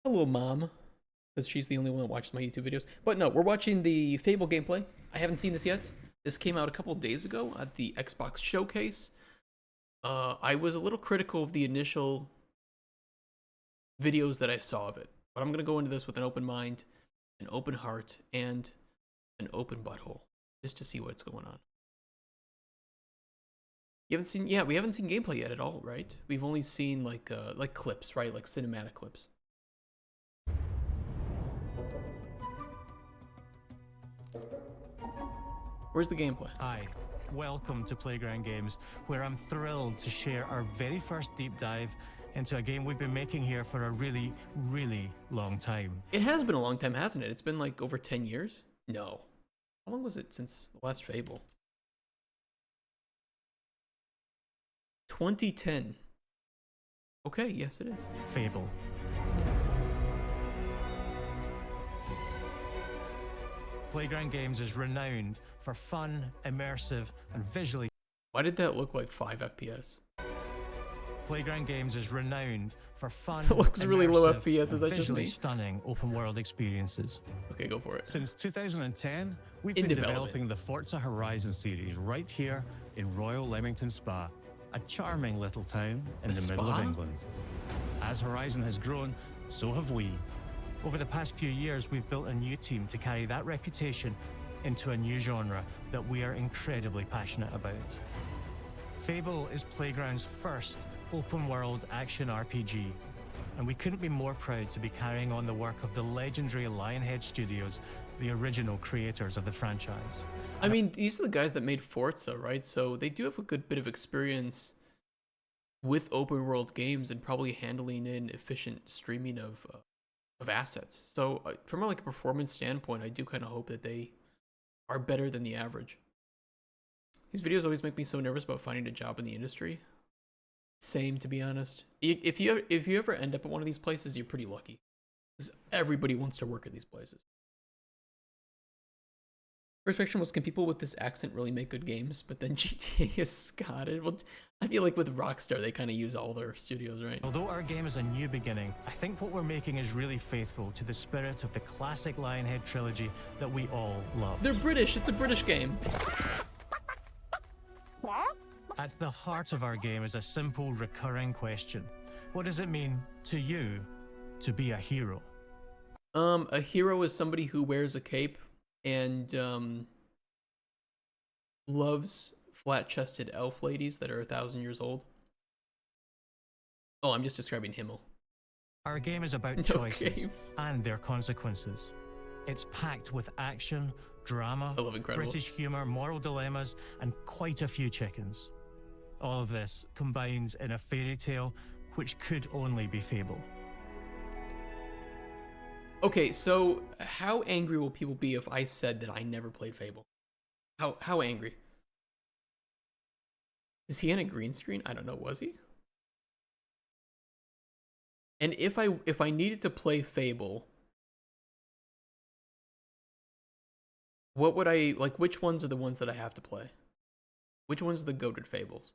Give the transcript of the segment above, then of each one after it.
Hello, Mom, because she's the only one that watches my YouTube videos. But no, we're watching the Fable gameplay. I haven't seen this yet. This came out a couple of days ago at the Xbox Showcase. I was a little critical of the initial videos that I saw of it, but I'm gonna go into this with an open mind, an open heart, and an open butthole, just to see what's going on. You haven't seen, yeah, we haven't seen gameplay yet at all, right? We've only seen like clips, right? Like cinematic clips. Where's the gameplay? Hi, welcome to Playground Games, where I'm thrilled to share our very first deep dive into a game we've been making here for a really, really long time. It has been a long time, hasn't it? It's been like over 10 years? No. How long was it since the last Fable? 2010. Okay, yes it is. Fable. Playground Games is renowned for fun, immersive, and visually. Why did that look like 5 FPS? Playground Games is renowned for fun, It looks really low immersive, FPS, is and that just visually me? stunning open-world experiences. Okay, go for it. Since 2010, we've In been development. developing the Forza Horizon series right here in Royal Leamington Spa, a charming little town in the middle of spa? England. As Horizon has grown, so have we. Over the past few years, we've built a new team to carry that reputation into a new genre that we are incredibly passionate about. Fable is Playground's first open-world action RPG, and we couldn't be more proud to be carrying on the work of the legendary Lionhead Studios, the original creators of the franchise. I mean, these are the guys that made Forza, right? So they do have a good bit of experience with open world games and probably handling in efficient streaming of assets. So from like a performance standpoint, I do kind of hope that they are better than the average. These videos always make me so nervous about finding a job in the industry. Same, to be honest. If you ever end up at one of these places, you're pretty lucky, because everybody wants to work at these places. First question was, can people with this accent really make good games? But then GTA is Scottish. Well, I feel like with Rockstar, they kind of use all their studios, right? Although our game is a new beginning, I think what we're making is really faithful to the spirit of the classic Lionhead trilogy that we all love. They're British. It's a British game. At the heart of our game is a simple, recurring question. What does it mean to you to be a hero? A hero is somebody who wears a cape and loves flat-chested elf ladies that are 1,000 years old. Oh, I'm just describing Himmel. Our game is about No choices games. and their consequences. It's packed with action, drama, I love Incredibles. British humor, moral dilemmas, and quite a few chickens. All of this combines in a fairy tale which could only be Fable. Okay, so how angry will people be if I said that I never played Fable? How angry? Is he on a green screen? I don't know. Was he? And if I needed to play Fable, what would I like? Which ones are the ones that I have to play? Which ones are the goated Fables?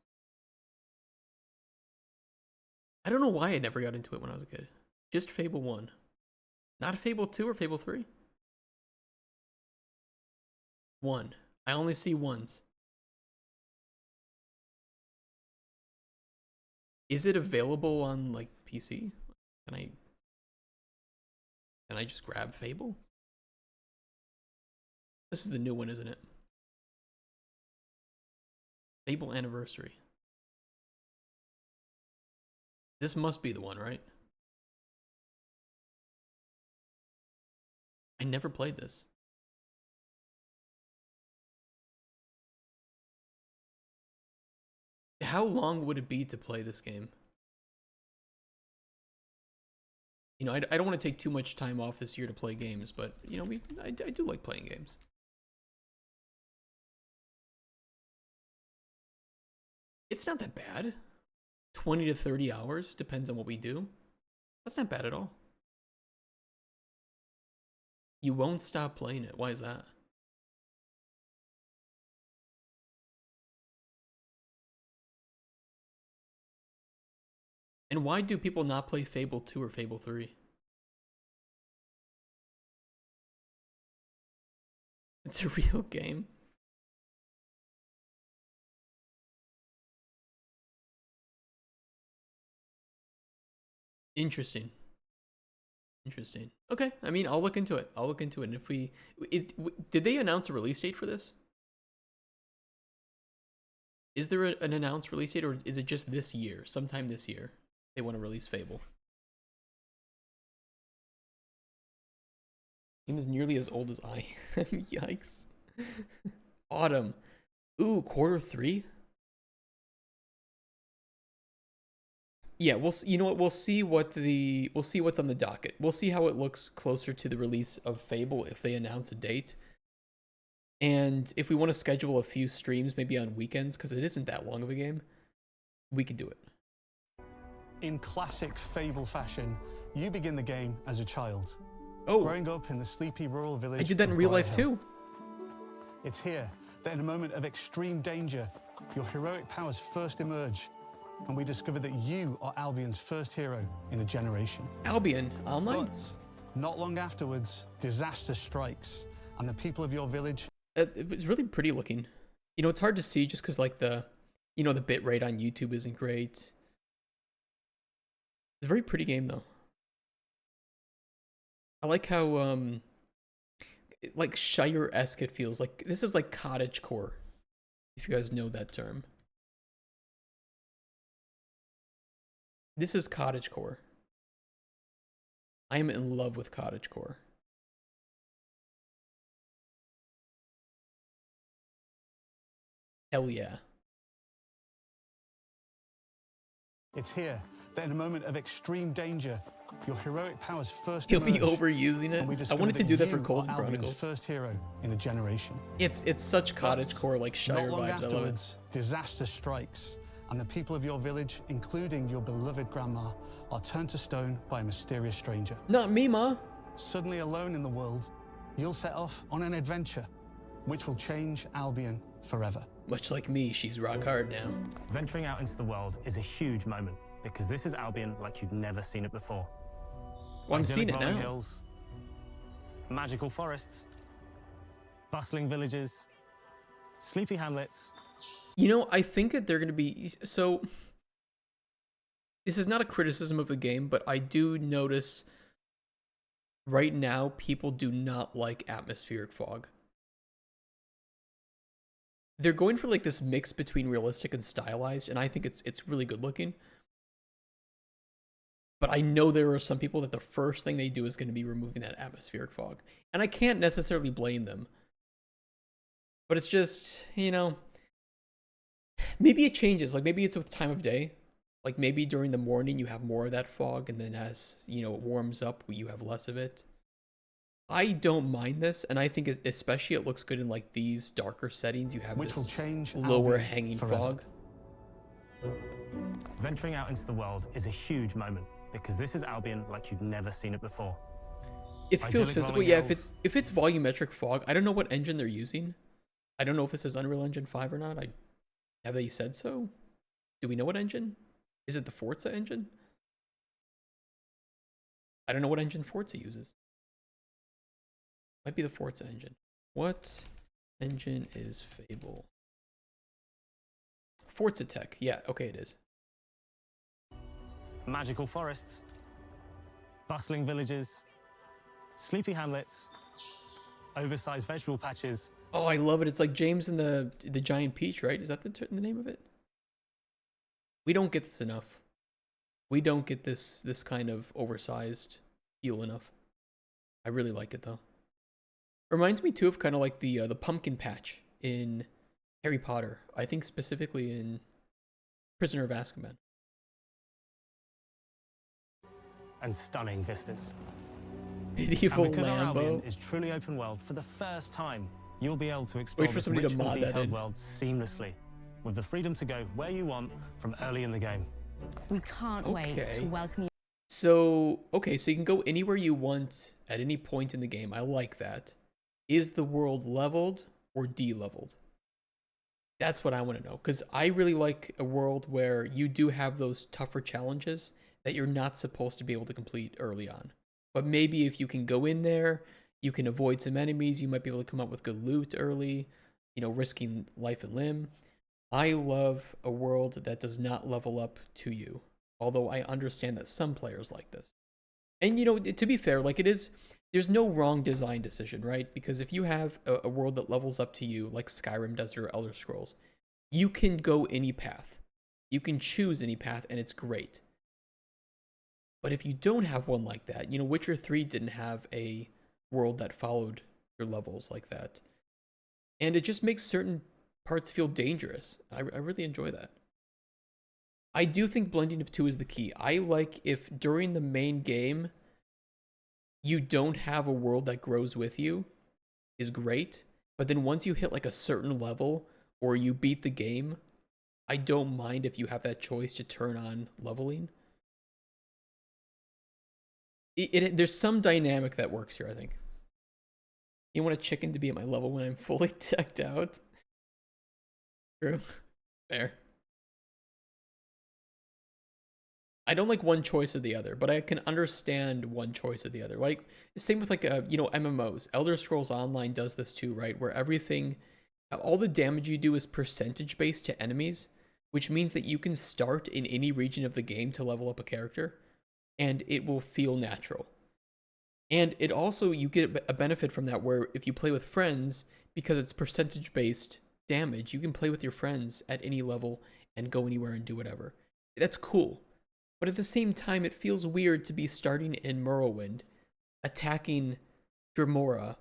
I don't know why I never got into it when I was a kid. Just Fable 1. Not Fable 2 or Fable 3? 1. I only see ones. Is it available on like PC? Can I just grab Fable? This is the new one, isn't it? Fable Anniversary. This must be the one, right? I never played this. How long would it be to play this game? You know, I don't want to take too much time off this year to play games, but, you know, I do like playing games. It's not that bad. 20 to 30 hours, depends on what we do. That's not bad at all. You won't stop playing it. Why is that? And why do people not play Fable 2 or Fable 3? It's a real game. Interesting. Interesting. Okay. I mean, I'll look into it. I'll look into it. And if did they announce a release date for this? Is there an announced release date, or is it just this year? Sometime this year, they want to release Fable. Game is nearly as old as I am. Yikes. Autumn. Ooh, Q3. Yeah, you know what? We'll see what's on the docket. We'll see how it looks closer to the release of Fable if they announce a date. And if we want to schedule a few streams, maybe on weekends, because it isn't that long of a game, we can do it. In classic Fable fashion, you begin the game as a child. Oh, growing up in the sleepy rural village. I did that in real life too. It's here that in a moment of extreme danger, your heroic powers first emerge, and we discover that you are Albion's first hero in a generation. Albion Online? But not long afterwards, disaster strikes, and the people of your village... It was really pretty looking. You know, it's hard to see just because, like, the bit rate on YouTube isn't great. It's a very pretty game, though. I like how, like, Shire-esque it feels. Like, this is like cottagecore, if you guys know that term. This is cottagecore. I am in love with cottagecore. Hell yeah. It's here that in a moment of extreme danger, your heroic powers first He'll emerge, be overusing it. I wanted to do that for Cold Chronicles. First hero in a generation. It's such cottagecore, like Shire not long vibes. Afterwards, disaster strikes, and the people of your village, including your beloved grandma, are turned to stone by a mysterious stranger. Not me, Ma. Suddenly alone in the world, you'll set off on an adventure, which will change Albion forever. Much like me, she's rock hard now. Venturing out into the world is a huge moment because this is Albion like you've never seen it before. Well, I'm seeing it rolling now. Hills, magical forests, bustling villages, sleepy hamlets. You know, I think that they're going to be... So, this is not a criticism of the game, but I do notice right now people do not like atmospheric fog. They're going for like this mix between realistic and stylized, and I think it's really good looking. But I know there are some people that the first thing they do is going to be removing that atmospheric fog. And I can't necessarily blame them. But it's just, you know, maybe it changes. Like maybe it's with time of day. Like maybe during the morning you have more of that fog, and then as, you know, it warms up, you have less of it. I don't mind this, and I think especially it looks good in like these darker settings. You have which this will change lower Albion hanging forever. fog. Venturing out into the world is a huge moment because this is Albion like you've never seen it before. It feels Idyllic physical, rolling yeah. hills. If it's volumetric fog, I don't know what engine they're using. I don't know if this is Unreal Engine 5 or not. Have they said so? Do we know what engine? Is it the Forza engine? I don't know what engine Forza uses. Might be the Forza engine. What engine is Fable? Forza Tech. Yeah, okay, it is. Magical forests, bustling villages, sleepy hamlets, oversized vegetable patches. Oh, I love it. It's like James and the Giant Peach, right? Is that the name of it? We don't get this enough. We don't get this kind of oversized feel enough. I really like it though. Reminds me too of kind of like the pumpkin patch in Harry Potter. I think specifically in Prisoner of Azkaban. And stunning vistas. Medieval And because our Albion Lambo. is truly open world, for the first time, you'll be able to explore for this somebody to rich and mod that detailed in. world seamlessly, with the freedom to go where you want from early in the game. We can't wait to welcome you. So, okay, so you can go anywhere you want at any point in the game. I like that. Is the world leveled or de-leveled? That's what I want to know, because I really like a world where you do have those tougher challenges that you're not supposed to be able to complete early on. But maybe if you can go in there, You can avoid some enemies. You might be able to come up with good loot early, you know, risking life and limb. I love a world that does not level up to you, although I understand that some players like this. And, you know, to be fair, like, there's no wrong design decision, right? Because if you have a world that levels up to you, like Skyrim does or Elder Scrolls, you can go any path. You can choose any path, and it's great. But if you don't have one like that, you know, Witcher 3 didn't have a world that followed your levels like that. And it just makes certain parts feel dangerous. I really enjoy that. I do think blending of two is the key. I like if during the main game, you don't have a world that grows with you, is great. But then once you hit like a certain level or you beat the game, I don't mind if you have that choice to turn on leveling. There's some dynamic that works here, I think. You want a chicken to be at my level when I'm fully decked out? True. Fair. I don't like one choice or the other, but I can understand one choice or the other. Like, same with like, you know, MMOs. Elder Scrolls Online does this too, right? Where everything, all the damage you do is percentage based to enemies, which means that you can start in any region of the game to level up a character, and it will feel natural. And it also, you get a benefit from that where if you play with friends, because it's percentage based damage, you can play with your friends at any level and go anywhere and do whatever. That's cool. But at the same time, it feels weird to be starting in Morrowind, attacking Dremora,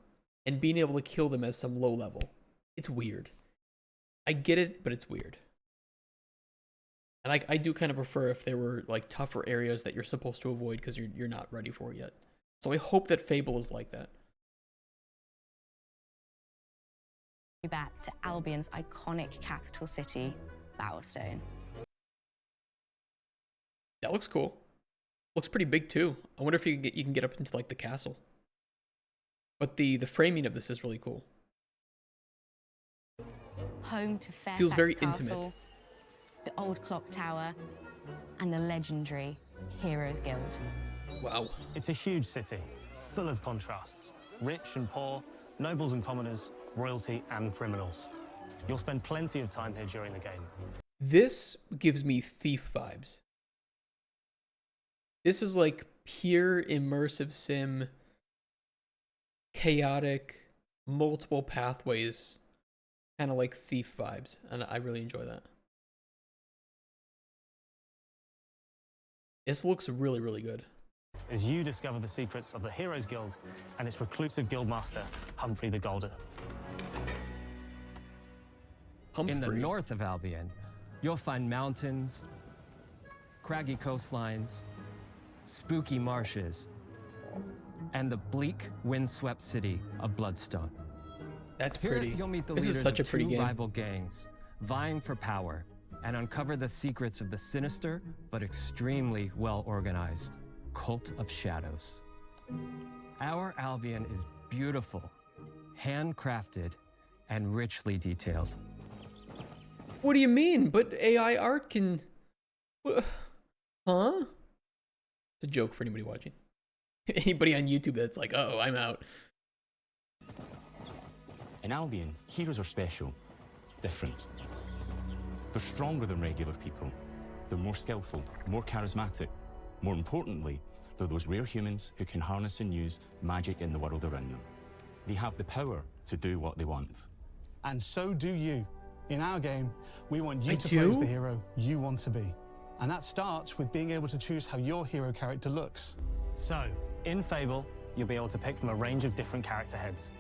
and being able to kill them as some low level. It's weird. I get it, but it's weird. And I do kind of prefer if there were like tougher areas that you're supposed to avoid because you're not ready for it yet. So I hope that Fable is like that. Back to Albion's iconic capital city, Bowerstone. That looks cool. Looks pretty big too. I wonder if you can get up into like the castle. But the framing of this is really cool. Home to Fairfax Feels very Castle, intimate. the old clock tower, and the legendary Heroes Guild. Wow. It's a huge city, full of contrasts. Rich and poor, nobles and commoners, royalty and criminals. You'll spend plenty of time here during the game. This gives me Thief vibes. This is like pure immersive sim, chaotic, multiple pathways, kind of like Thief vibes, and I really enjoy that. This looks really, really good. As you discover the secrets of the Heroes Guild and its reclusive guildmaster, Humphrey the Golden. Humphrey. In the north of Albion, you'll find mountains, craggy coastlines, spooky marshes, and the bleak, windswept city of Bloodstone. That's Here pretty. you'll meet the This is leaders such a of pretty two game. rival gangs vying for power and uncover the secrets of the sinister but extremely well-organized Cult of Shadows. Our Albion is beautiful, handcrafted, and richly detailed. What do you mean? But AI art can... Huh? It's a joke for anybody watching. Anybody on YouTube that's like, oh, I'm out. In Albion, heroes are special, different. They're stronger than regular people. They're more skillful, more charismatic. More importantly, they're those rare humans who can harness and use magic in the world around them. They have the power to do what they want. And so do you. In our game, we want you I to play as do? the hero you want to be. And that starts with being able to choose how your hero character looks. So, in Fable, you'll be able to pick from a range of different character heads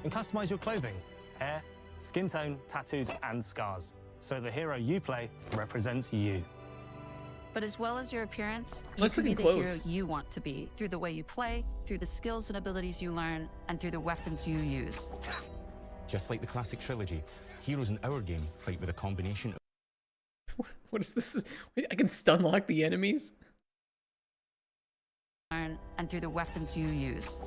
and customize your clothing, hair, skin tone, tattoos, and scars, so the hero you play represents you. But as well as your appearance, you Let's can be look the close. hero you want to be through the way you play, through the skills and abilities you learn, and through the weapons you use. Just like the classic trilogy, heroes in our game fight with a combination of What is this? Wait, I can stun lock the enemies? Learn, and through the weapons you use.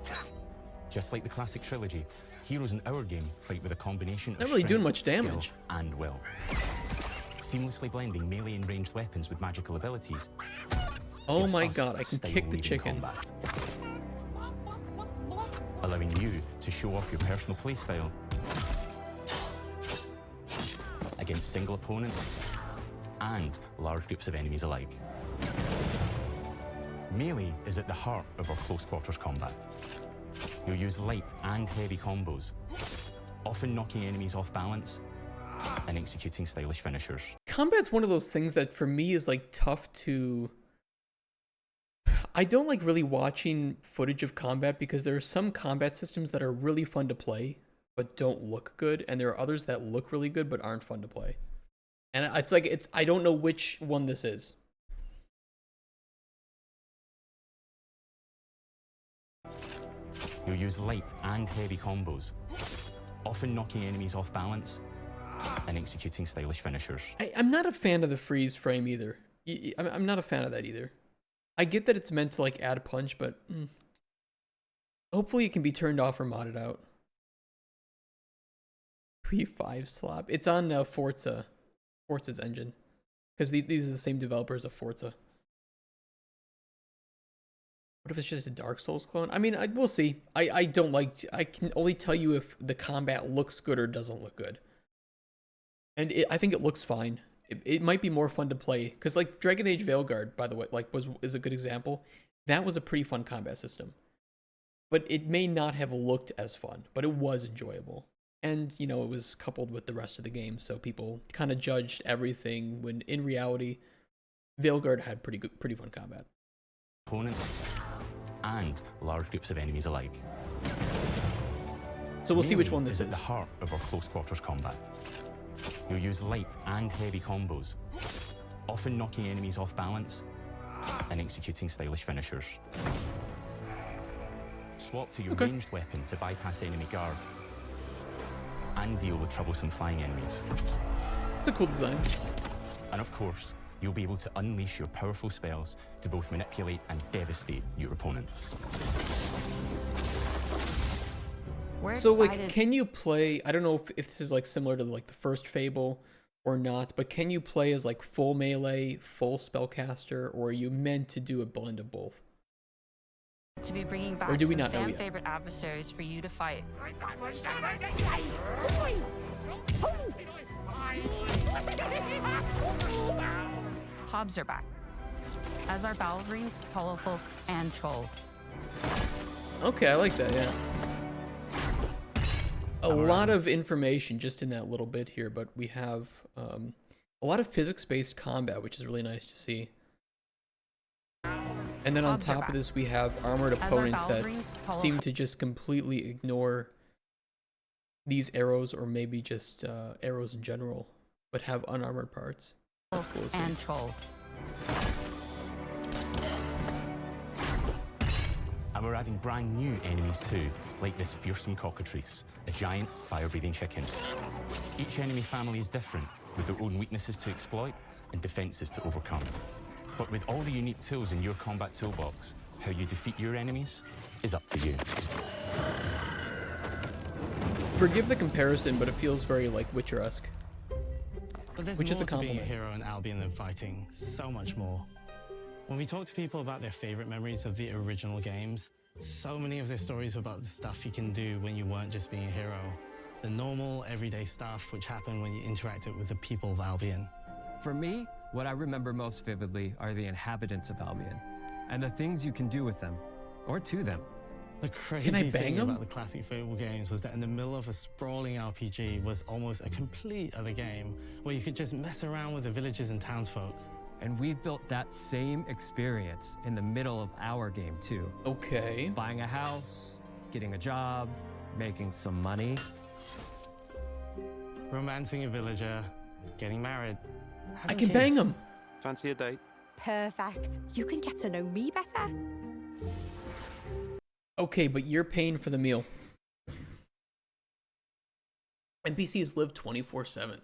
Just like the classic trilogy, heroes in our game fight with a combination of Not really doing strength, much skill, damage. and will. Seamlessly blending melee and ranged weapons with magical abilities. Oh gives my us god, a I can style kick the leading chicken. combat. allowing you to show off your personal playstyle against single opponents and large groups of enemies alike. Melee is at the heart of our close quarters combat. You'll use light and heavy combos, often knocking enemies off balance and executing stylish finishers. Combat's one of those things that for me is like tough to... I don't like really watching footage of combat because there are some combat systems that are really fun to play but don't look good, and there are others that look really good but aren't fun to play. And it's like, I don't know which one this is. You'll use light and heavy combos, often knocking enemies off balance and executing stylish finishers. I'm not a fan of the freeze frame either. I'm not a fan of that either. I get that it's meant to like add punch, but hopefully it can be turned off or modded out. P5 slap. It's on Forza's engine, because these are the same developers of Forza. What if it's just a Dark Souls clone? I mean, we'll see. I don't like... I can only tell you if the combat looks good or doesn't look good. And I think it looks fine. It might be more fun to play. Because, like, Dragon Age Veilguard, by the way, like, is a good example. That was a pretty fun combat system. But it may not have looked as fun. But it was enjoyable. And, you know, it was coupled with the rest of the game. So people kind of judged everything when, in reality, Veilguard had pretty fun combat. Opponents and large groups of enemies alike. So we'll see which one this is. At the heart of our close quarters combat. You'll use light and heavy combos, often knocking enemies off balance and executing stylish finishers. Swap to your ranged weapon to bypass enemy guard and deal with troublesome flying enemies. It's a cool design. And of course, you'll be able to unleash your powerful spells to both manipulate and devastate your opponents. So, like, can you play... I don't know if this is, like, similar to, like, the first Fable or not, but can you play as, like, full melee, full spellcaster, or are you meant to do a blend of both? To be bringing back or do we some not know fan yet? favorite adversaries for you to fight. Hobs are back, as are Balverines, Hollowfolk, and Trolls. Okay, I like that, yeah. A lot of information just in that little bit here, but we have a lot of physics-based combat, which is really nice to see. And then on top of this, we have armored opponents that seem to just completely ignore these arrows, or maybe just arrows in general, but have unarmored parts. That's cool to see. And Trolls. And we're adding brand new enemies too, like this fearsome cockatrice, a giant fire-breathing chicken. Each enemy family is different, with their own weaknesses to exploit and defenses to overcome. But with all the unique tools in your combat toolbox, how you defeat your enemies is up to you. Forgive the comparison, but it feels very like Witcher-esque. But there's Which more is a to being a compliment. hero in Albion than fighting, so much more. When we talk to people about their favorite memories of the original games, so many of their stories were about the stuff you can do when you weren't just being a hero. The normal, everyday stuff which happened when you interacted with the people of Albion. For me, what I remember most vividly are the inhabitants of Albion, and the things you can do with them, or to them. The crazy bang thing them? about the classic Fable games was that in the middle of a sprawling RPG was almost a complete other game, where you could just mess around with the villagers and townsfolk. And we've built that same experience in the middle of our game too. Okay. Buying a house, getting a job, making some money. Romancing a villager, getting married. I can bang them. Fancy a date? Perfect. You can get to know me better. Okay, but you're paying for the meal. NPCs live 24/7.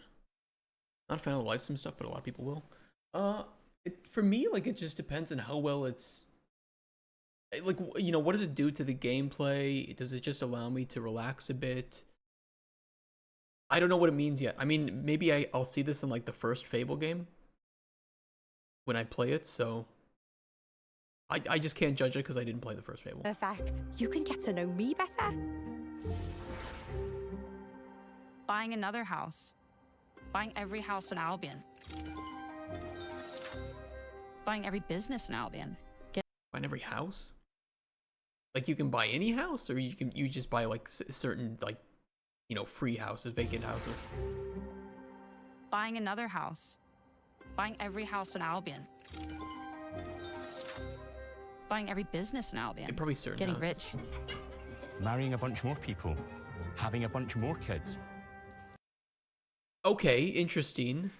Not a fan of the live sim stuff, but a lot of people will. For me, like, it just depends on how well it's... Like, you know, what does it do to the gameplay? Does it just allow me to relax a bit? I don't know what it means yet. I mean, maybe I'll see this in, like, the first Fable game when I play it, so... I just can't judge it because I didn't play the first Fable. Perfect. You can get to know me better. Buying another house. Buying every house in Albion. Buying every business in Albion. Buying every house? Like you can buy any house, or you just buy like certain, like, you know, free houses, vacant houses. Buying another house. Buying every house in Albion. Buying every business in Albion. And probably certain Getting houses. rich. Marrying a bunch more people. Having a bunch more kids. Okay, interesting.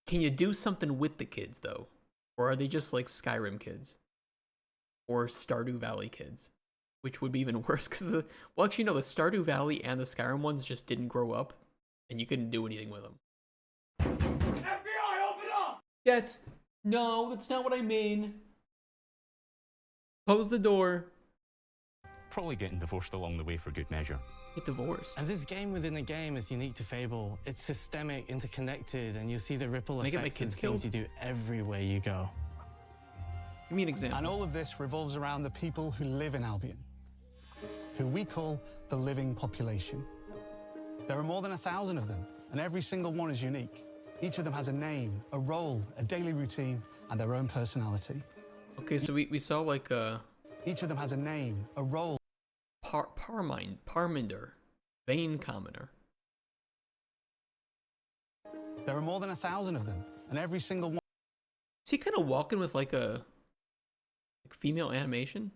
Can you do something with the kids though? Or are they just like Skyrim kids? Or Stardew Valley kids? Which would be even worse because well, actually no, the Stardew Valley and the Skyrim ones just didn't grow up and you couldn't do anything with them. FBI, open up! No, that's not what I mean. Close the door. Probably getting divorced along the way for good measure. Get divorced. And this game within a game is unique to Fable. It's systemic, interconnected, and you see the ripple Can I get my effects of kids the things killed? you do everywhere you go. Give me an example. And all of this revolves around the people who live in Albion, who we call the living population. There are more than 1,000 of them, and every single one is unique. Each of them has a name, a role, a daily routine, and their own personality. Okay, so we saw like Each of them has a name, a role. Parminder, Vein Commoner. There are more than 1,000 of them, and every single one. Is he kind of walking with like a female animation?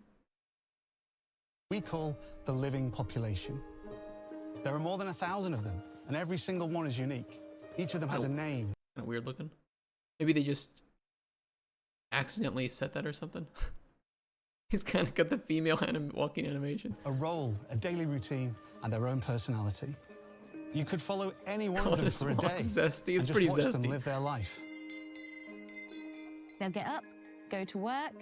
We call the living population. There are more than 1,000 of them, and every single one is unique. Each of them has a name. Kind of weird looking. Maybe they just accidentally set that or something. He's kind of got the female walking animation. A role, a daily routine, and their own personality. You could follow any one of them for a day Zesty. It's and pretty just watch them zesty. live their life. They'll get up, go to work,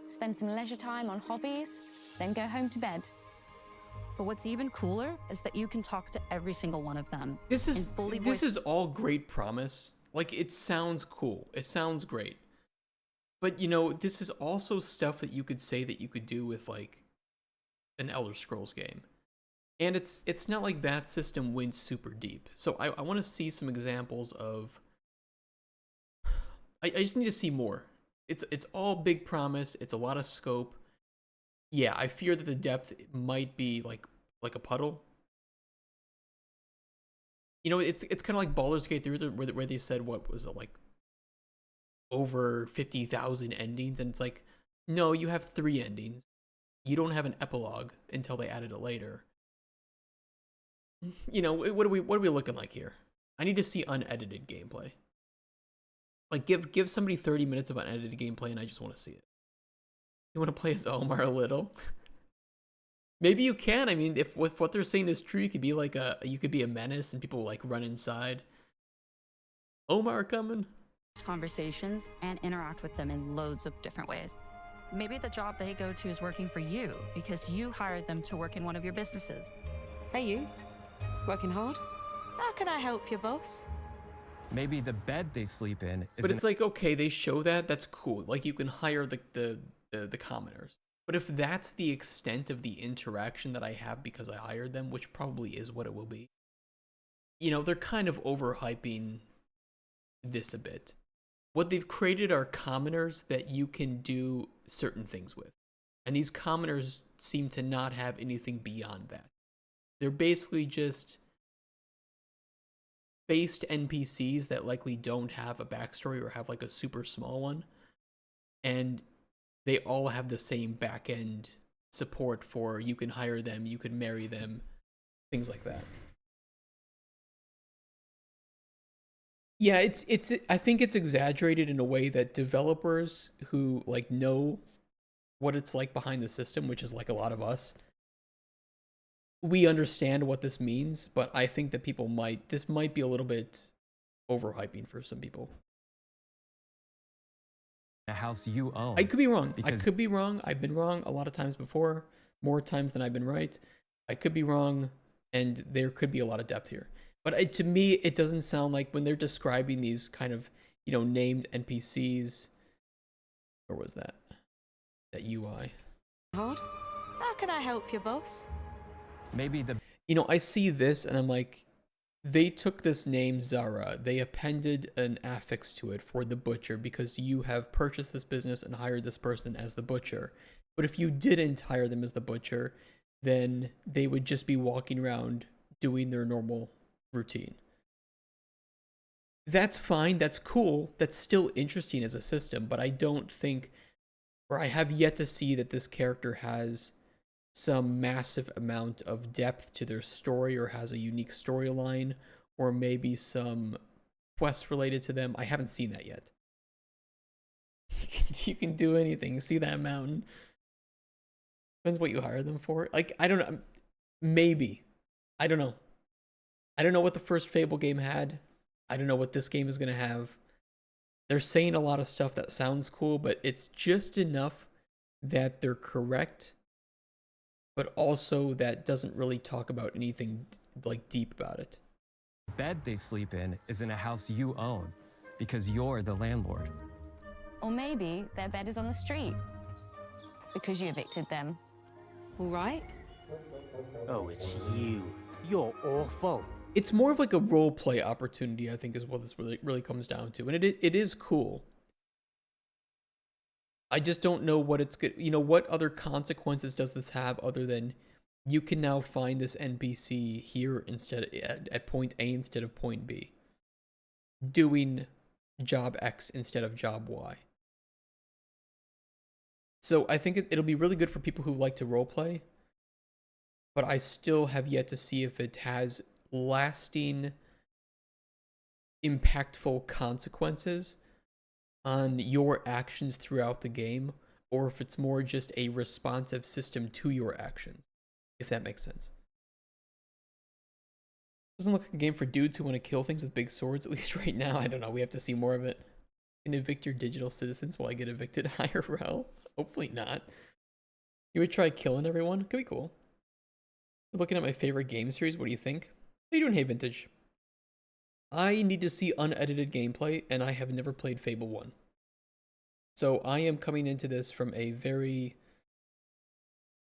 spend some leisure time on hobbies, then go home to bed. But what's even cooler is that you can talk to every single one of them. This is and fully this voice- is all great promise. Like, it sounds cool. It sounds great. But you know, this is also stuff that you could say that you could do with like an Elder Scrolls game. And it's not like that system went super deep. So I want to see some examples of I just need to see more. It's all big promise, it's a lot of scope. Yeah, I fear that the depth might be like a puddle. You know, it's kind of like Baldur's Gate 3 where they said, what was it, like over 50,000 endings, and it's like, no, you have 3 endings. You don't have an epilogue until they added it later. You know, what are we looking like here? I need to see unedited gameplay. Like, give somebody 30 minutes of unedited gameplay, and I just want to see it. You want to play as Omar a little? Maybe you can. I mean, if what they're saying is true, you could be like you could be a menace, and people will like run inside. Omar coming. conversations and interact with them in loads of different ways. Maybe the job they go to is working for you because you hired them to work in one of your businesses. Hey, you. Working hard? How can I help you, boss? Maybe the bed they sleep in is But it's like, okay, they show that, that's cool. Like, you can hire the commoners. But if that's the extent of the interaction that I have because I hired them, which probably is what it will be, you know, they're kind of overhyping this a bit. What they've created are commoners that you can do certain things with. And these commoners seem to not have anything beyond that. They're basically just based NPCs that likely don't have a backstory or have like a super small one. And they all have the same back-end support for you can hire them, you can marry them, things like that. Yeah, it's I think it's exaggerated in a way that developers who like know what it's like behind the system, which is like a lot of us, we understand what this means, but I think that this might be a little bit overhyping for some people. a house you own. I could be wrong. Because- I could be wrong. I've been wrong a lot of times before, more times than I've been right. I could be wrong, and there could be a lot of depth here. But to me, it doesn't sound like when they're describing these kind of, you know, named NPCs. Where was that? that UI. Hard? How can I help you, boss? Maybe the You know, I see this and I'm like, they took this name Zara, they appended an affix to it for the butcher because you have purchased this business and hired this person as the butcher. But if you didn't hire them as the butcher, then they would just be walking around doing their normal routine. That's fine, that's cool, that's still interesting as a system, but I don't think, or I have yet to see that this character has some massive amount of depth to their story or has a unique storyline or maybe some quests related to them. I haven't seen that yet. You can do anything. See that mountain? Depends what you hire them for. Like, I don't know. Maybe. I don't know. I don't know what the first Fable game had. I don't know what this game is going to have. They're saying a lot of stuff that sounds cool, but it's just enough that they're correct, but also that doesn't really talk about anything like deep about it. bed they sleep in is in a house you own because you're the landlord. Or maybe their bed is on the street because you evicted them. All right? Oh, it's you. You're awful. It's more of like a role play opportunity, I think, is what this really comes down to, and it is cool. I just don't know what it's good. You know, what other consequences does this have other than you can now find this NPC here instead at point A instead of point B, doing job X instead of job Y. So I think it'll be really good for people who like to roleplay, but I still have yet to see if it has lasting, impactful consequences on your actions throughout the game, or if it's more just a responsive system to your actions, if that makes sense. Doesn't look like a game for dudes who want to kill things with big swords, at least right now. I don't know, we have to see more of it. You can evict your digital citizens while I get evicted IRL. Hopefully not. You would try killing everyone? Could be cool. Looking at my favorite game series, what do you think? How you doing, Hey Vintage? I need to see unedited gameplay, and I have never played Fable 1. So I am coming into this from a very,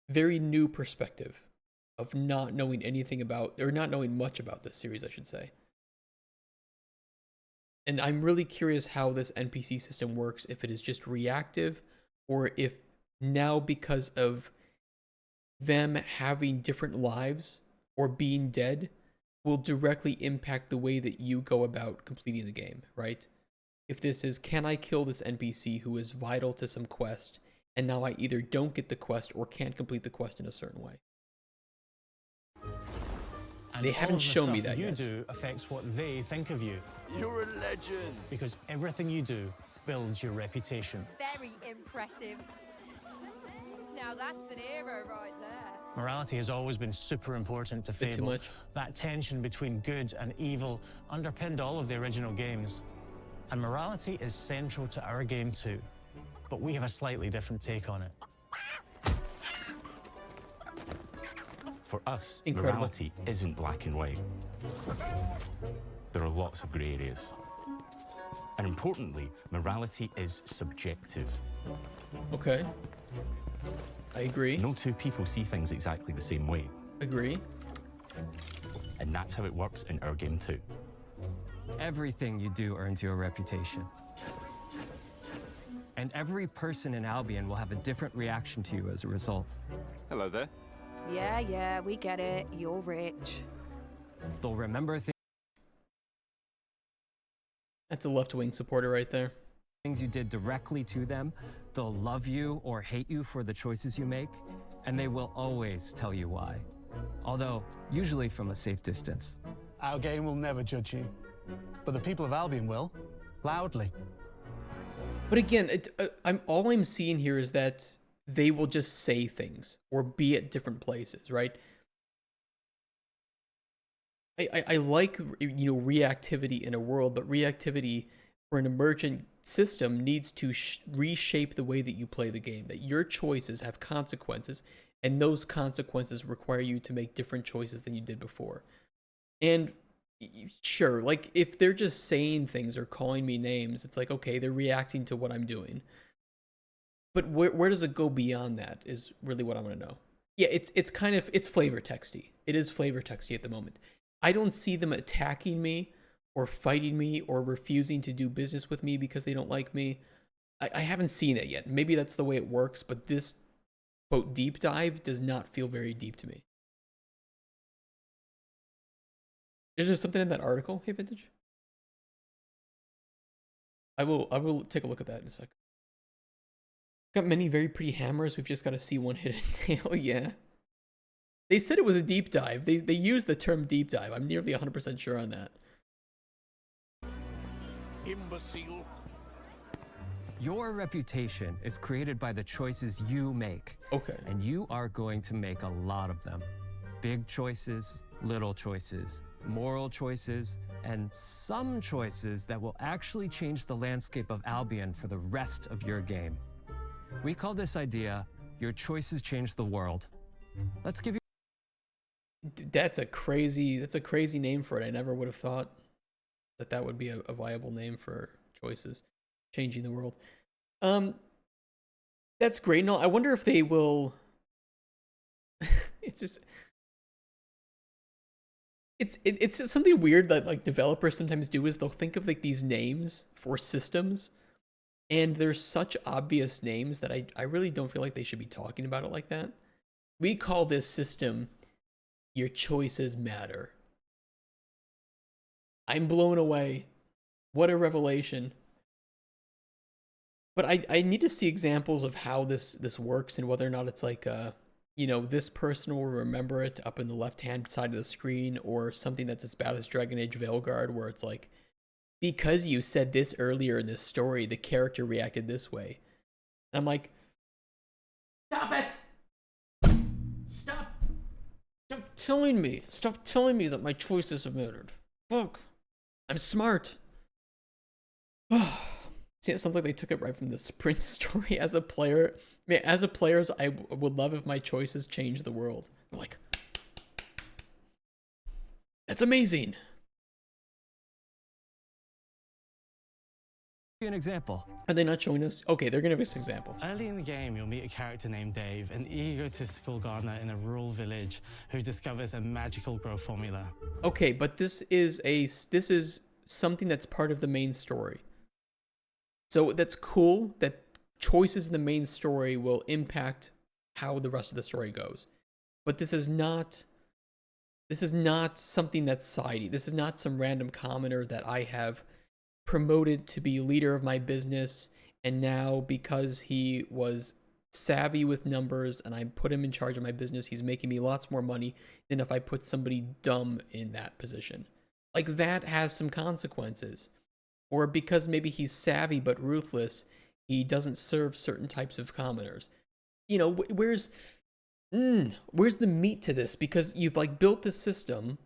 very new perspective of not knowing anything about, or not knowing much about this series, I should say. And I'm really curious how this NPC system works, if it is just reactive, or if now because of them having different lives or being dead will directly impact the way that you go about completing the game, right? If this is, can I kill this NPC who is vital to some quest, and now I either don't get the quest or can't complete the quest in a certain way. And They haven't all of the shown me stuff that you yet. do affects what they think of you. You're a legend. Because everything you do builds your reputation. Very impressive. Now that's an hero right there. Morality has always been super important to Bit too Fable. much. That tension between good and evil underpinned all of the original games. And morality is central to our game too. But we have a slightly different take on it. For us, Incredible. morality isn't black and white. There are lots of grey areas. And importantly, morality is subjective. Okay. I agree. No two people see things exactly the same way. Agree. And that's how it works in our game too. Everything you do earns you a reputation. And every person in Albion will have a different reaction to you as a result. Hello there. Yeah, we get it. You're rich. They'll remember That's a left-wing supporter right there. things you did directly to them. They'll love you or hate you for the choices you make, and they will always tell you why. Although, usually from a safe distance. Our game will never judge you, but the people of Albion will, loudly. But again, all I'm seeing here is that they will just say things or be at different places, right? I like, you know, reactivity in a world, but reactivity for an emergent system needs to reshape the way that you play the game, that your choices have consequences, and those consequences require you to make different choices than you did before. And sure, like, if they're just saying things or calling me names, it's like, okay, they're reacting to what I'm doing. But where does it go beyond that is really what I want to know. Yeah, it's kind of, it's flavor texty. It is flavor texty at the moment. I don't see them attacking me or fighting me or refusing to do business with me because they don't like me. I haven't seen it yet. Maybe that's the way it works, but this, quote, deep dive does not feel very deep to me. Is there something in that article, Hey Vintage? I will take a look at that in a sec. Got many very pretty hammers. We've just got to see one hidden nail. Yeah. They said it was a deep dive. They used the term deep dive. I'm nearly 100% sure on that. Imbecile. Your reputation is created by the choices you make. Okay. And you are going to make a lot of them. Big choices, little choices, moral choices, and some choices that will actually change the landscape of Albion for the rest of your game. We call this idea, your choices change the world. Let's give you... That's a crazy name for it. I never would have thought that would be a viable name for choices changing the world. That's great. No, I wonder if they will... it's just... It's just something weird that like developers sometimes do is they'll think of like these names for systems, and there's such obvious names that I really don't feel like they should be talking about it like that. We call this system Your Choices Matter. I'm blown away. What a revelation. But I need to see examples of how this works and whether or not it's like you know, this person will remember it up in the left-hand side of the screen, or something that's as bad as Dragon Age Veilguard, where it's like, because you said this earlier in this story, the character reacted this way. And I'm like, stop it! Stop! Stop telling me! Stop telling me that my choices have mattered. Fuck! I'm smart! See, it sounds like they took it right from the Sprint story. As a player, man, as a player, I would love if my choices changed the world. I'm like, that's amazing. An example. Are they not showing us? Okay, they're gonna give us an example. Early in the game, you'll meet a character named Dave, an egotistical gardener in a rural village who discovers a magical growth formula. Okay, but this is something that's part of the main story. So that's cool that choices in the main story will impact how the rest of the story goes. But this is not something that's sidey. This is not some random commoner that I have promoted to be leader of my business, and now because he was savvy with numbers and I put him in charge of my business, he's making me lots more money than if I put somebody dumb in that position. Like, that has some consequences. Or because maybe he's savvy but ruthless, he doesn't serve certain types of commoners. You know, where's the meat to this? Because you've like built the system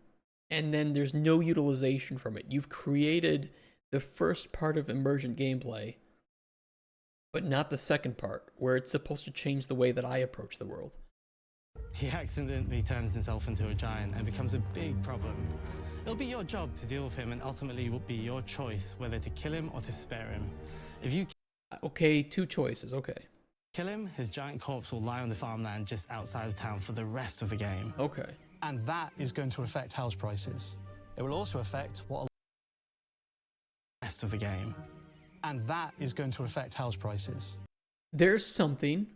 and then there's no utilization from it. You've created the first part of emergent gameplay, but not the second part, where it's supposed to change the way that I approach the world. He accidentally turns himself into a giant and becomes a big problem. It'll be your job to deal with him, and ultimately it will be your choice whether to kill him or to spare him. If you Okay, two choices, okay. kill him, his giant corpse will lie on the farmland just outside of town for the rest of the game. Okay. And that is going to affect house prices. It will also affect what... Rest of the game. And that is going to affect house prices. There's something,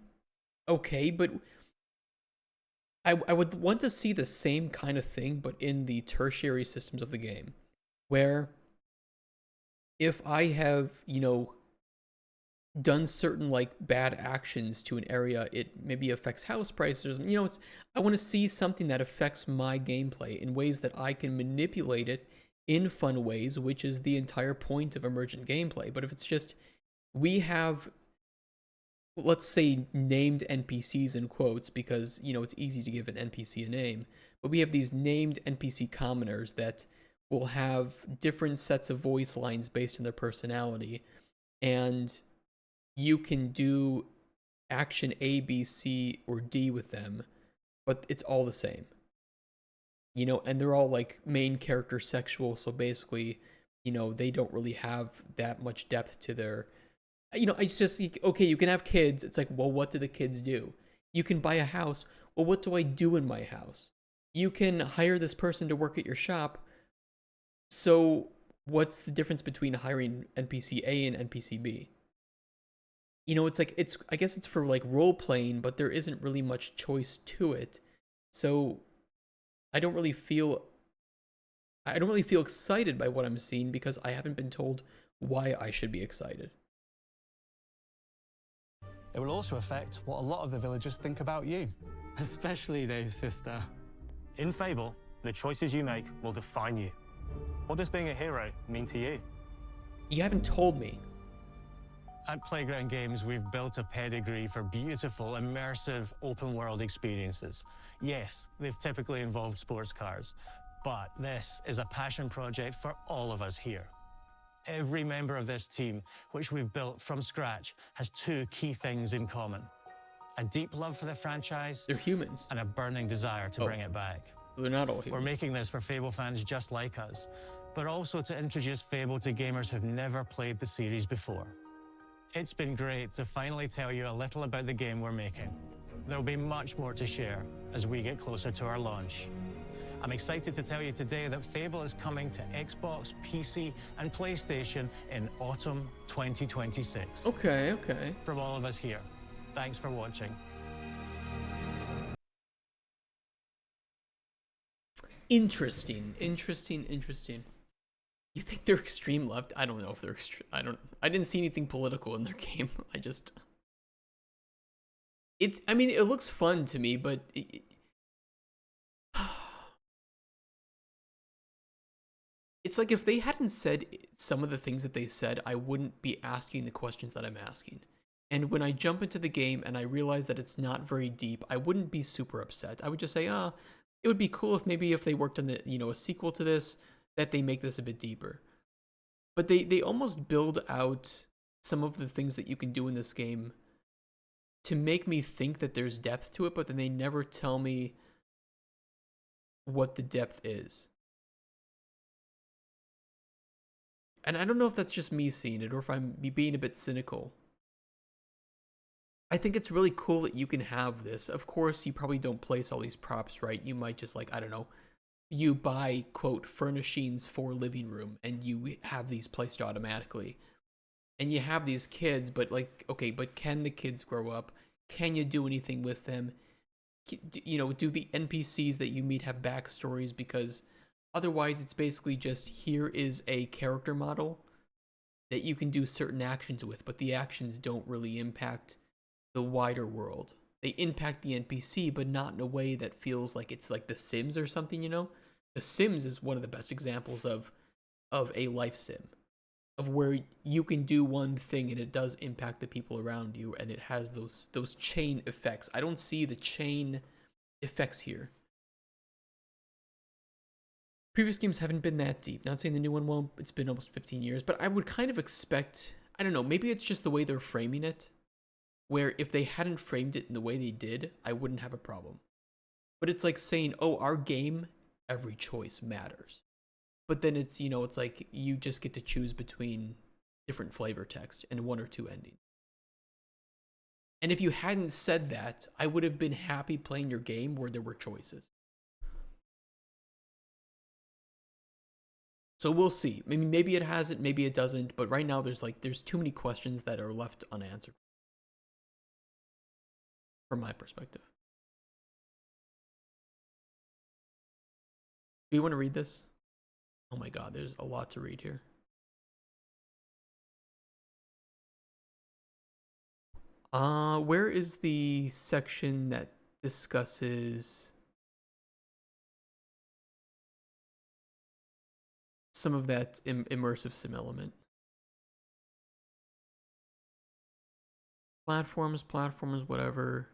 okay, but I would want to see the same kind of thing, but in the tertiary systems of the game, where if I have, you know, done certain like bad actions to an area, it maybe affects house prices. You know, I want to see something that affects my gameplay in ways that I can manipulate it in fun ways, which is the entire point of emergent gameplay. But if it's just, we have, let's say, named NPCs in quotes, because, you know, it's easy to give an NPC a name, but we have these named NPC commoners that will have different sets of voice lines based on their personality, and you can do action A, B, C, or D with them, but it's all the same. You know, and they're all like main character sexual, so basically, you know, they don't really have that much depth to their It's just like, okay, you can have kids. It's like, well, what do the kids do? You can buy a house. Well, what do I do in my house? You can hire this person to work at your shop. So, what's the difference between hiring NPC A and NPC B? It's like I guess it's for like role playing, but there isn't really much choice to it. So, I don't really feel excited by what I'm seeing because I haven't been told why I should be excited. It will also affect what a lot of the villagers think about you. Especially those, sister. In Fable, the choices you make will define you. What does being a hero mean to you? You haven't told me. At Playground Games, we've built a pedigree for beautiful, immersive, open-world experiences. Yes, they've typically involved sports cars, but this is a passion project for all of us here. Every member of this team, which we've built from scratch, has two key things in common: a deep love for the franchise. They're humans. And a burning desire to bring it back. They're not all humans. We're making this for Fable fans just like us, but also to introduce Fable to gamers who've never played the series before. It's been great to finally tell you a little about the game we're making. There'll be much more to share as we get closer to our launch. I'm excited to tell you today that Fable is coming to Xbox, PC, and PlayStation in autumn 2026. Okay. From all of us here, thanks for watching. Interesting. You think they're extreme left? I don't know if they're extreme. I didn't see anything political in their game. It looks fun to me, but it's like if they hadn't said some of the things that they said, I wouldn't be asking the questions that I'm asking. And when I jump into the game and I realize that it's not very deep, I wouldn't be super upset. I would just say, it would be cool if maybe if they worked on a sequel to this, that they make this a bit deeper. But they almost build out some of the things that you can do in this game to make me think that there's depth to it, but then they never tell me what the depth is. And I don't know if that's just me seeing it or if I'm being a bit cynical. I think it's really cool that you can have this. Of course, you probably don't place all these props, right? You might just you buy, quote, furnishings for living room and you have these placed automatically. And you have these kids, but okay, but can the kids grow up? Can you do anything with them? Do the NPCs that you meet have backstories? Because otherwise it's basically just, here is a character model that you can do certain actions with, but the actions don't really impact the wider world. They impact the NPC, but not in a way that feels like it's like The Sims or something, The Sims is one of the best examples of a life sim, of where you can do one thing and it does impact the people around you, and it has those chain effects. I don't see the chain effects here. Previous games haven't been that deep. Not saying the new one won't. It's been almost 15 years, but I would kind of expect, I don't know, maybe it's just the way they're framing it, where if they hadn't framed it in the way they did, I wouldn't have a problem. But it's like saying, oh, our game, every choice matters. But then it's, it's like you just get to choose between different flavor text and one or two endings. And if you hadn't said that, I would have been happy playing your game where there were choices. So we'll see. Maybe it has it, maybe it doesn't. But right now there's too many questions that are left unanswered. From my perspective. Do you want to read this? Oh my god, there's a lot to read here. Where is the section that discusses some of that immersive sim element? Platforms, whatever.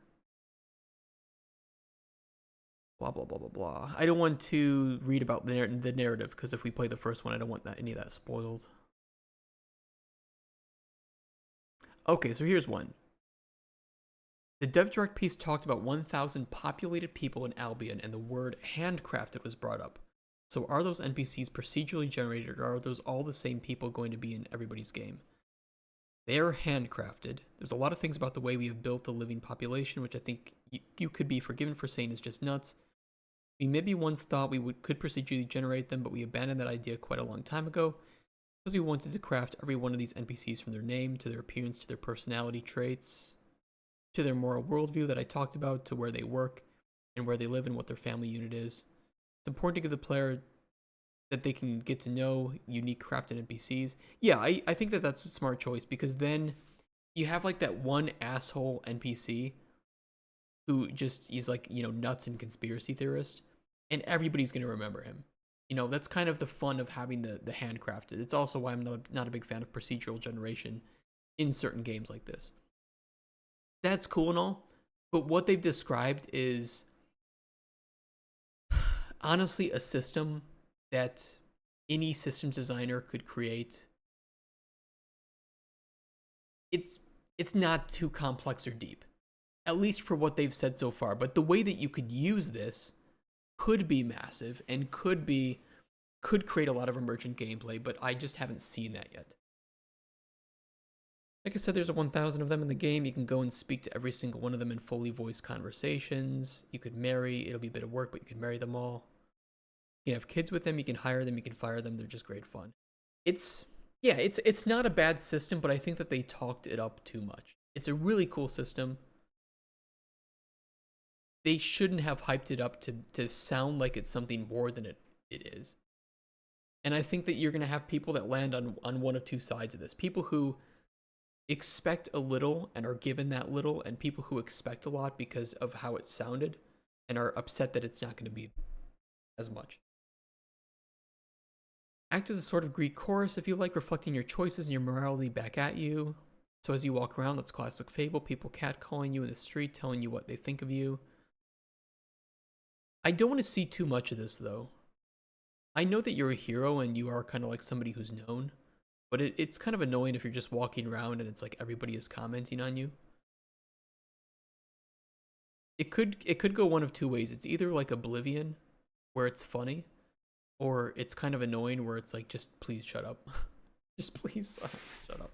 Blah, blah, blah, blah, blah. I don't want to read about the narrative, because if we play the first one, I don't want any of that spoiled. Okay, so here's one. The Dev Direct piece talked about 1,000 populated people in Albion, and the word handcrafted was brought up. So are those NPCs procedurally generated, or are those all the same people going to be in everybody's game? They're handcrafted. There's a lot of things about the way we have built the living population, which I think you could be forgiven for saying is just nuts. We maybe once thought could procedurally generate them, but we abandoned that idea quite a long time ago because we wanted to craft every one of these NPCs from their name, to their appearance, to their personality traits, to their moral worldview that I talked about, to where they work and where they live and what their family unit is. It's important to give the player that they can get to know unique crafted NPCs. Yeah, I think that that's a smart choice, because then you have like that one asshole NPC who just is like, nuts and conspiracy theorist, and everybody's going to remember him. That's kind of the fun of having the handcrafted. It's also why I'm not a big fan of procedural generation in certain games like this. That's cool and all, but what they've described is honestly a system that any systems designer could create. It's not too complex or deep, at least for what they've said so far. But the way that you could use this could be massive and could create a lot of emergent gameplay, but I just haven't seen that yet. Like I said, there's 1,000 of them in the game. You can go and speak to every single one of them in fully voiced conversations. You could marry. It'll be a bit of work, but you can marry them all. You can have kids with them. You can hire them. You can fire them. They're just great fun. It's not a bad system, but I think that they talked it up too much. It's a really cool system. They shouldn't have hyped it up to sound like it's something more than it is. And I think that you're going to have people that land on one of two sides of this. People who expect a little and are given that little, and people who expect a lot because of how it sounded and are upset that it's not going to be as much. Act as a sort of Greek chorus, if you like, reflecting your choices and your morality back at you. So as you walk around, that's classic Fable, people catcalling you in the street, telling you what they think of you. I don't want to see too much of this, though. I know that you're a hero and you are kind of like somebody who's known, but it's kind of annoying if you're just walking around and it's like everybody is commenting on you. It could go one of two ways. It's either like Oblivion, where it's funny, or it's kind of annoying, where it's like, just please shut up. Just please shut up.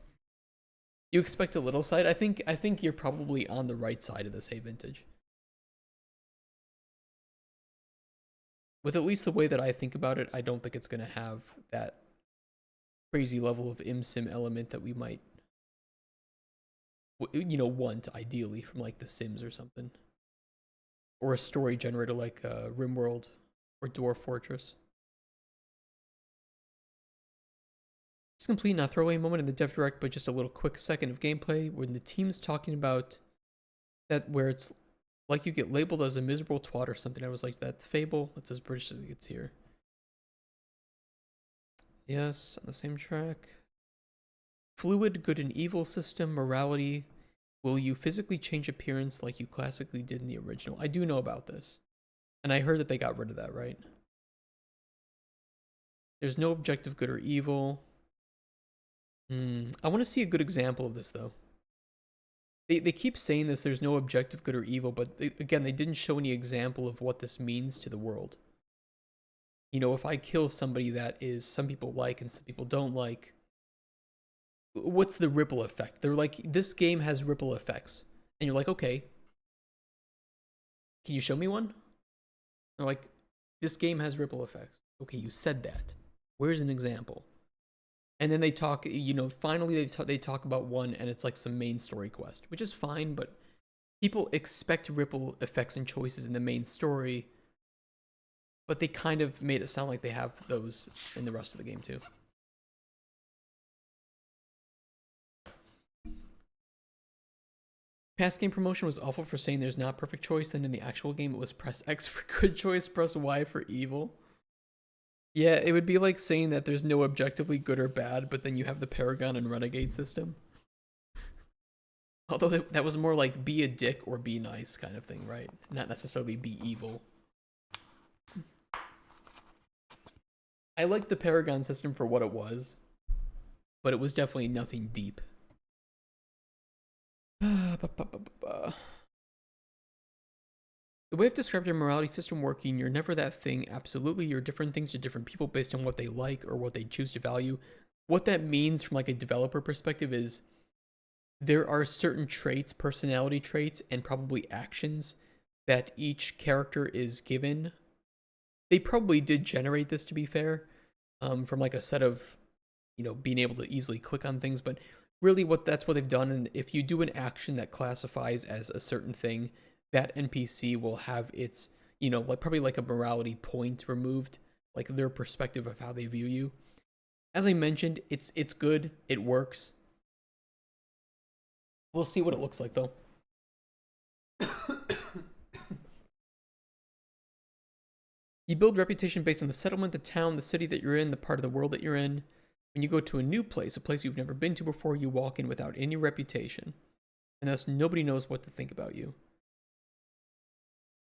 You expect a little side. I think you're probably on the right side of this, hey Vintage. With at least the way that I think about it, I don't think it's going to have that crazy level of ImSim element that we might, want ideally from like The Sims or something. Or a story generator like RimWorld or Dwarf Fortress. It's complete, not throwaway moment in the Dev Direct, but just a little quick second of gameplay when the team's talking about that, where it's like you get labeled as a miserable twat or something. I was like, that's Fable. That's as British as it gets here. Yes, on the same track. Fluid, good and evil system, morality. Will you physically change appearance like you classically did in the original? I do know about this. And I heard that they got rid of that, right? There's no objective good or evil. I want to see a good example of this, though. They keep saying this, there's no objective good or evil, but again, they didn't show any example of what this means to the world. If I kill somebody that is some people like and some people don't like, what's the ripple effect? They're like, this game has ripple effects. And you're like, okay, can you show me one? They're like, this game has ripple effects. Okay, you said that. Where's an example? And then they talk, finally they talk about one, and it's like some main story quest, which is fine, but people expect ripple effects and choices in the main story, but they kind of made it sound like they have those in the rest of the game too. Past game promotion was awful for saying there's not perfect choice, and in the actual game it was press X for good choice, press Y for evil. Yeah, it would be like saying that there's no objectively good or bad, but then you have the Paragon and Renegade system. Although that was more like be a dick or be nice kind of thing, right? Not necessarily be evil. I liked the Paragon system for what it was, but it was definitely nothing deep. The way I've described your morality system working, you're never that thing. Absolutely, you're different things to different people based on what they like or what they choose to value. What that means from like a developer perspective is there are certain traits, personality traits, and probably actions that each character is given. They probably did generate this, to be fair, from like a set of, being able to easily click on things, but really that's what they've done. And if you do an action that classifies as a certain thing, that NPC will have its, like probably like a morality point removed, like their perspective of how they view you. As I mentioned, it's good, it works. We'll see what it looks like though. You build reputation based on the settlement, the town, the city that you're in, the part of the world that you're in. When you go to a new place, a place you've never been to before, you walk in without any reputation. And thus nobody knows what to think about you.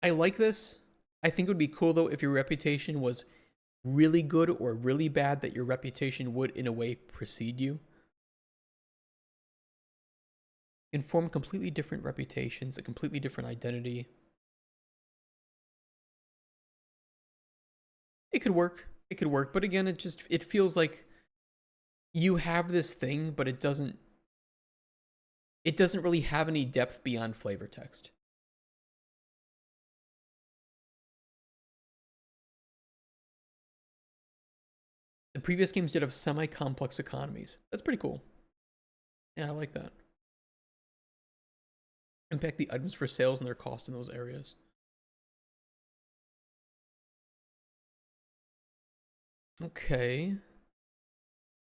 I like this. I think it would be cool though if your reputation was really good or really bad, that your reputation would in a way precede you. You can form completely different reputations, a completely different identity. It could work. It could work. But again, it feels like you have this thing, but it doesn't really have any depth beyond flavor text. The previous games did have semi-complex economies. That's pretty cool. Yeah, I like that. Impact the items for sales and their cost in those areas. Okay.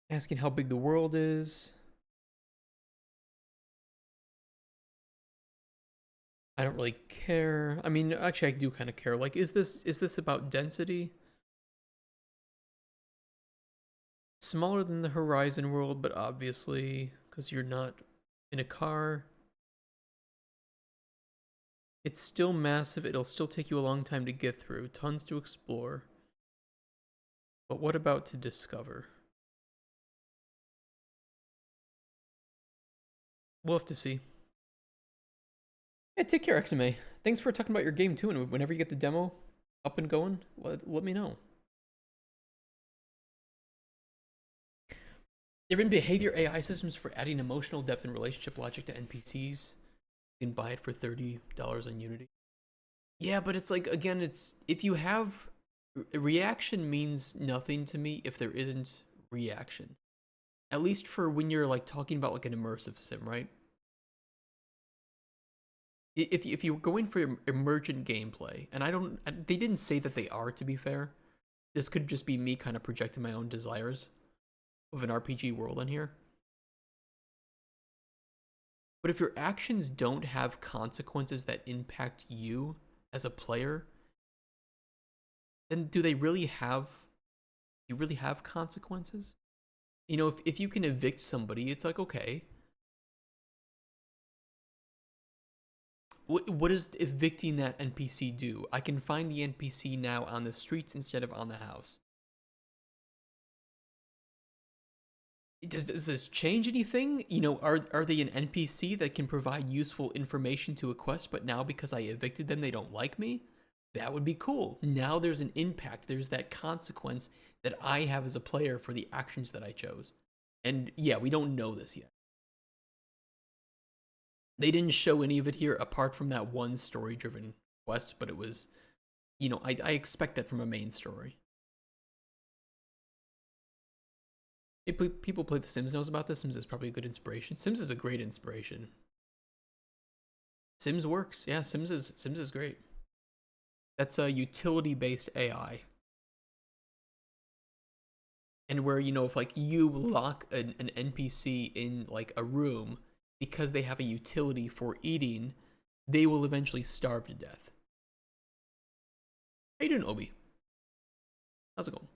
Asking how big the world is. I don't really care. I mean, actually, I do kind of care. Like, is this about density? Smaller than the Horizon world, but obviously, because you're not in a car. It's still massive. It'll still take you a long time to get through. Tons to explore. But what about to discover? We'll have to see. Yeah, take care, XMA. Thanks for talking about your game too, and whenever you get the demo up and going, let me know. There have been behavior AI systems for adding emotional depth and relationship logic to NPCs. You can buy it for $30 on Unity. Yeah, but it's like, again, if you have reaction means nothing to me if there isn't reaction. At least for when you're like talking about like an immersive sim, right? If you're going for emergent gameplay, and they didn't say that they are, to be fair. This could just be me kind of projecting my own desires of an RPG world in here. But if your actions don't have consequences that impact you as a player, then do you really have consequences? If you can evict somebody, it's like, okay. What does evicting that NPC do? I can find the NPC now on the streets instead of on the house. Does this change anything? Are they an NPC that can provide useful information to a quest, but now because I evicted them, they don't like me? That would be cool. Now there's an impact. There's that consequence that I have as a player for the actions that I chose. And yeah, we don't know this yet. They didn't show any of it here apart from that one story-driven quest, but it was, I expect that from a main story. If people play The Sims knows about this. Sims is probably a good inspiration. Sims is a great inspiration. Sims works. Yeah, Sims is great. That's a utility-based AI. And where, if like you lock an NPC in like a room because they have a utility for eating, they will eventually starve to death. How you doing, Obi? How's it going?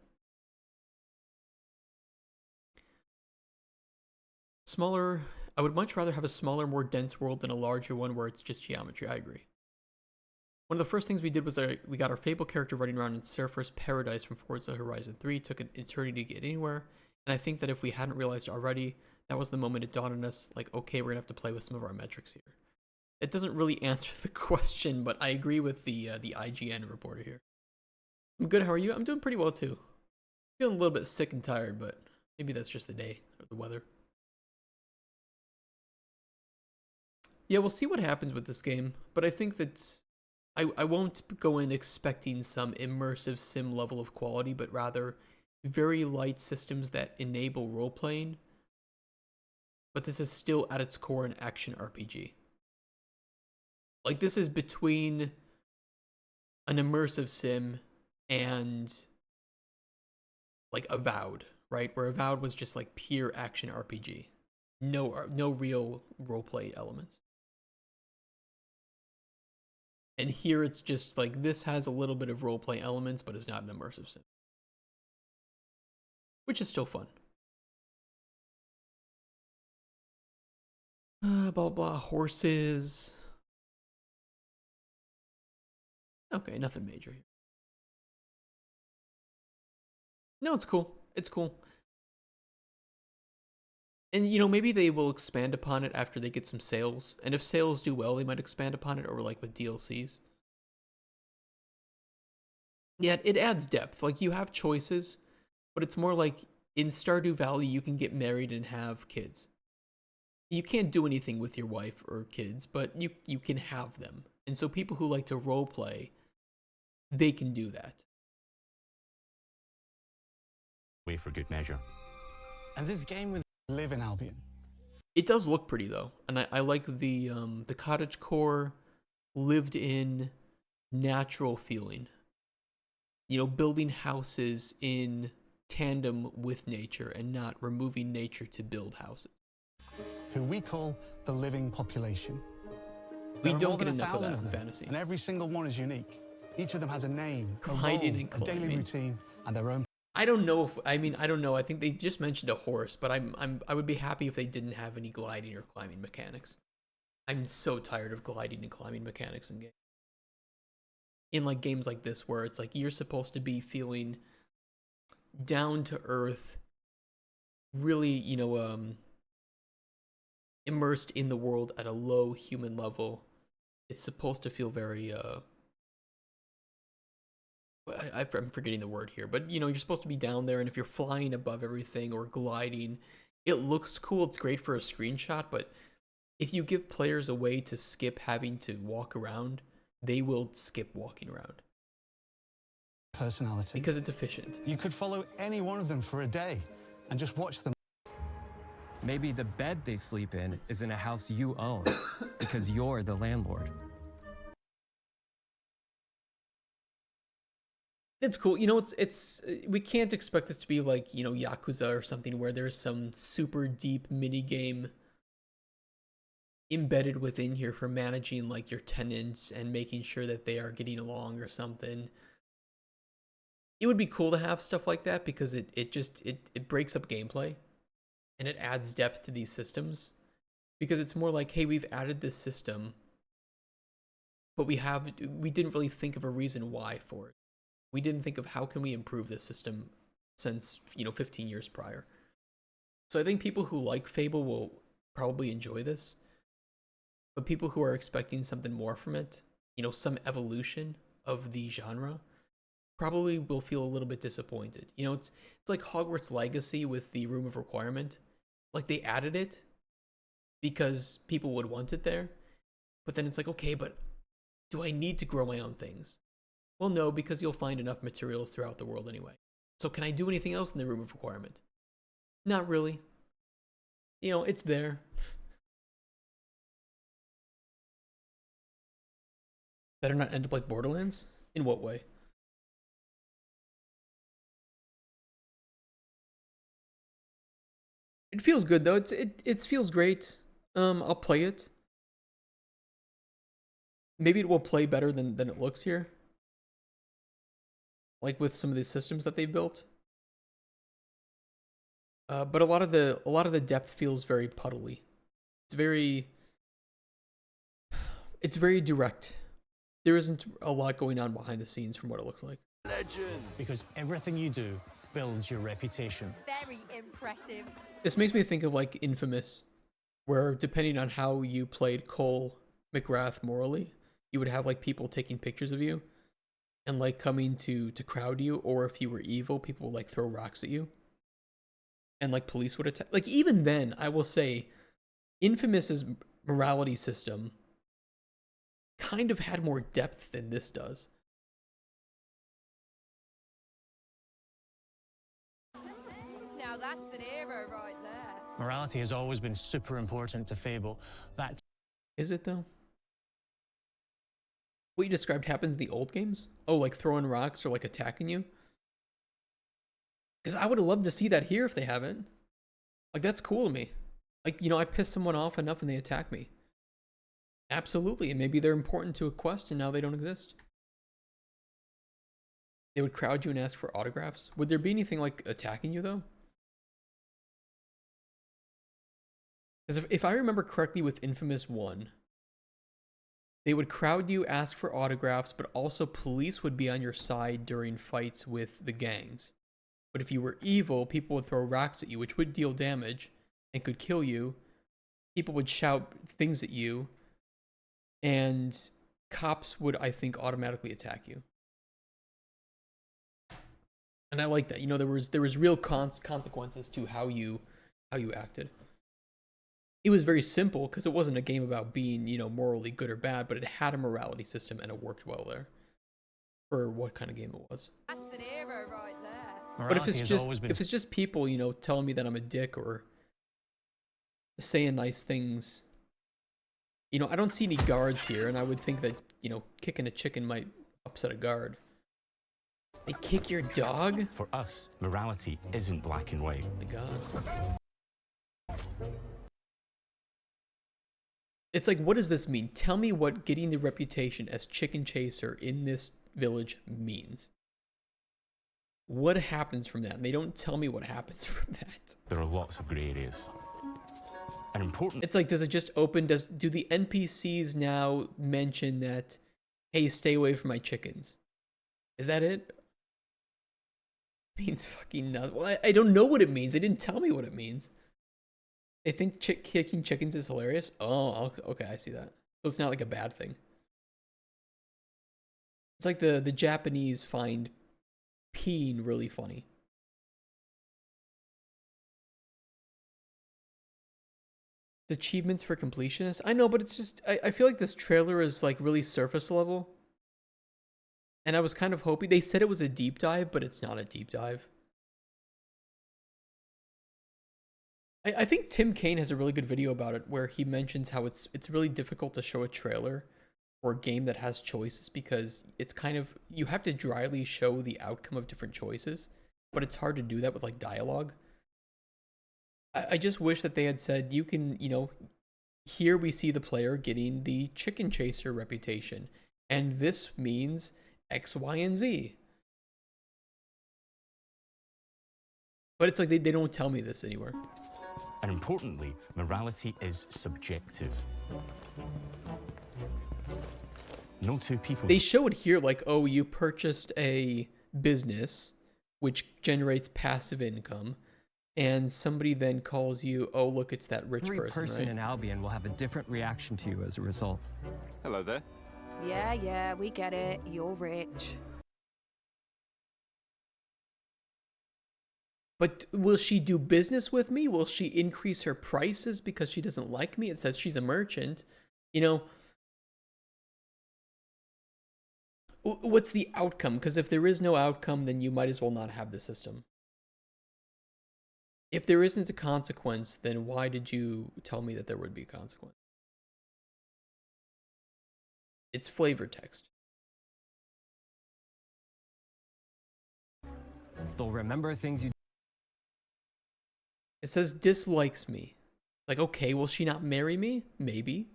Smaller. I would much rather have a smaller, more dense world than a larger one where it's just geometry. I agree. One of the first things we did was we got our Fable character running around in Surfer's Paradise from Forza Horizon 3. It took an eternity to get anywhere. And I think that if we hadn't realized already, that was the moment it dawned on us, like, okay, we're going to have to play with some of our metrics here. It doesn't really answer the question, but I agree with the IGN reporter here. I'm good, how are you? I'm doing pretty well, too. Feeling a little bit sick and tired, but maybe that's just the day or the weather. Yeah, we'll see what happens with this game, but I think that I won't go in expecting some immersive sim level of quality, but rather very light systems that enable role playing. But this is still at its core an action RPG. Like, this is between an immersive sim and like Avowed, right? Where Avowed was just like pure action RPG. No real roleplay elements. And here it's just like, this has a little bit of roleplay elements, but it's not an immersive sim. Which is still fun. Blah, blah, horses. Okay, nothing major here. No, it's cool. It's cool. And, you know, maybe they will expand upon it after they get some sales. And if sales do well, they might expand upon it, or like with DLCs. Yeah, it adds depth. Like, you have choices, but it's more like in Stardew Valley, you can get married and have kids. You can't do anything with your wife or kids, but you can have them. And so people who like to roleplay, they can do that. Way for good measure. And this game will live in Albion. It does look pretty though, and I like the cottagecore, lived in, natural feeling. You know, building houses in tandem with nature and not removing nature to build houses. Who we call the living population. We There are don't more get than enough of 1,000 that in them, fantasy. And every single one is unique. Each of them has a name, a role, Gliding and a daily climbing. routine, and their own. I don't know if I don't know. I think they just mentioned a horse, but I would be happy if they didn't have any gliding or climbing mechanics. I'm so tired of gliding and climbing mechanics in games. In like games like this, where it's like you're supposed to be feeling down to earth, really, you know, immersed in the world at a low human level. It's supposed to feel very I'm forgetting the word here, but you know, you're supposed to be down there, and if you're flying above everything or gliding, it looks cool. It's great for a screenshot, but if you give players a way to skip having to walk around, they will skip walking around. Personality. Because it's efficient. You could follow any one of them for a day and just watch them. Maybe the bed they sleep in is in a house you own because you're the landlord. It's cool. You know, it's we can't expect this to be like, you know, Yakuza or something where there's some super deep mini game embedded within here for managing like your tenants and making sure that they are getting along or something. It would be cool to have stuff like that because it breaks up gameplay and it adds depth to these systems, because it's more like, hey, we've added this system, but we didn't really think of a reason why for it. We didn't think of how can we improve this system since, you know, 15 years prior. So I think people who like Fable will probably enjoy this, but people who are expecting something more from it, you know, some evolution of the genre, probably will feel a little bit disappointed. You know, it's like Hogwarts Legacy with the Room of Requirement. Like, they added it because people would want it there, but then it's like, okay, but do I need to grow my own things? Well, no, because you'll find enough materials throughout the world anyway. So can I do anything else in the Room of Requirement? Not really. You know, it's there. Better not end up like Borderlands? In what way? It feels good though. It feels great. I'll play it. Maybe it will play better than it looks here. Like with some of the systems that they built. But a lot of the depth feels very puddly. It's very direct. There isn't a lot going on behind the scenes from what it looks like. Legend. because everything you do builds your reputation. Very impressive. This makes me think of like Infamous, where depending on how you played Cole McGrath morally, you would have like people taking pictures of you and like coming to crowd you, or if you were evil, people would like throw rocks at you. And like police would attack. Like even then, I will say Infamous is morality system kind of had more depth than this does. Now that's an era right there. Morality has always been super important to Fable. That Is it though? What you described happens in the old games? Oh, like throwing rocks or like attacking you? Because I would have loved to see that here if they haven't. Like, that's cool to me. Like, you know, I piss someone off enough and they attack me. Absolutely, and maybe they're important to a quest and now they don't exist. They would crowd you and ask for autographs. Would there be anything like attacking you though? Because if I remember correctly with Infamous 1, they would crowd you, ask for autographs, but also police would be on your side during fights with the gangs. But if you were evil, people would throw rocks at you, which would deal damage and could kill you. People would shout things at you, and cops would, I think, automatically attack you. And I like that. You know, there was real consequences to how you acted. It was very simple because it wasn't a game about being, you know, morally good or bad, but it had a morality system and it worked well there for what kind of game it was. That's an era right there. But if it's just people, you know, telling me that I'm a dick or saying nice things, you know, I don't see any guards here, and I would think that, you know, kicking a chicken might upset a guard. They kick your dog? For us, morality isn't black and white. Oh my god. It's like, what does this mean? Tell me what getting the reputation as chicken chaser in this village means. What happens from that? And they don't tell me what happens from that. There are lots of grey areas. An important... It's like, does it just open? Do the NPCs now mention that, hey, stay away from my chickens? Is that it? It means fucking nothing. Well, I don't know what it means. They didn't tell me what it means. They think kicking chickens is hilarious? Oh, okay, I see that. So it's not like a bad thing. It's like the Japanese find peeing really funny. Achievements for completionists? I know, but it's just, I feel like this trailer is like really surface level. And I was kind of hoping, they said it was a deep dive, but it's not a deep dive. I think Tim Kaine has a really good video about it where he mentions how it's really difficult to show a trailer for a game that has choices because it's kind of, you have to dryly show the outcome of different choices, but it's hard to do that with like dialogue. I just wish that they had said, you can, you know, here we see the player getting the chicken chaser reputation, and this means X, Y, and Z. But it's like they don't tell me this anywhere. And importantly, morality is subjective. No two people... They show it here like, oh, you purchased a business which generates passive income, and somebody then calls you, oh, look, it's that rich Every person right? in Albion will have a different reaction to you as a result. Hello there. Yeah, we get it. You're rich. But will she do business with me? Will she increase her prices because she doesn't like me? It says she's a merchant. You know, what's the outcome? Because if there is no outcome, then you might as well not have the system. If there isn't a consequence, then why did you tell me that there would be a consequence? It's flavor text. They'll remember things you... It says dislikes me. Like, okay, will she not marry me? Maybe.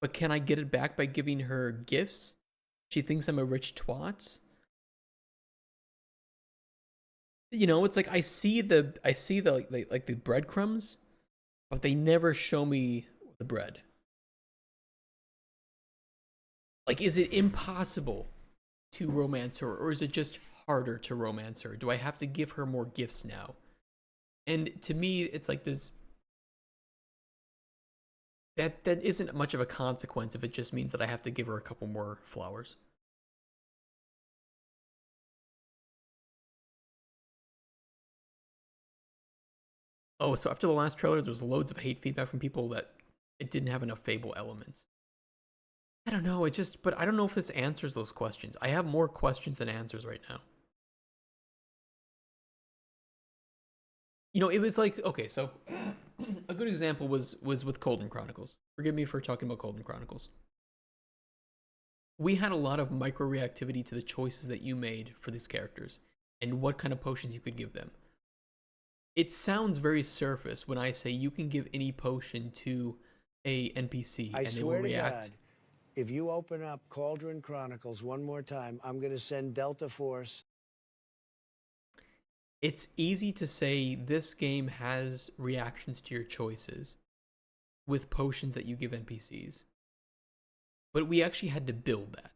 But can I get it back by giving her gifts? She thinks I'm a rich twat. You know, it's like I see the like the breadcrumbs, but they never show me the bread. Like, is it impossible to romance her, or is it just harder to romance her? Do I have to give her more gifts now? And to me, it's like this. That isn't much of a consequence if it just means that I have to give her a couple more flowers. Oh, so after the last trailer, there's loads of hate feedback from people that it didn't have enough Fable elements. I don't know. But I don't know if this answers those questions. I have more questions than answers right now. You know, it was like, okay, so a good example was with Golden Chronicles. Forgive me for talking about Golden Chronicles. We had a lot of micro reactivity to the choices that you made for these characters and what kind of potions you could give them. It sounds very surface when I say you can give any potion to a NPC and they will react. I swear to God, if you open up Cauldron Chronicles one more time, I'm going to send Delta Force. It's easy to say this game has reactions to your choices with potions that you give NPCs. But we actually had to build that.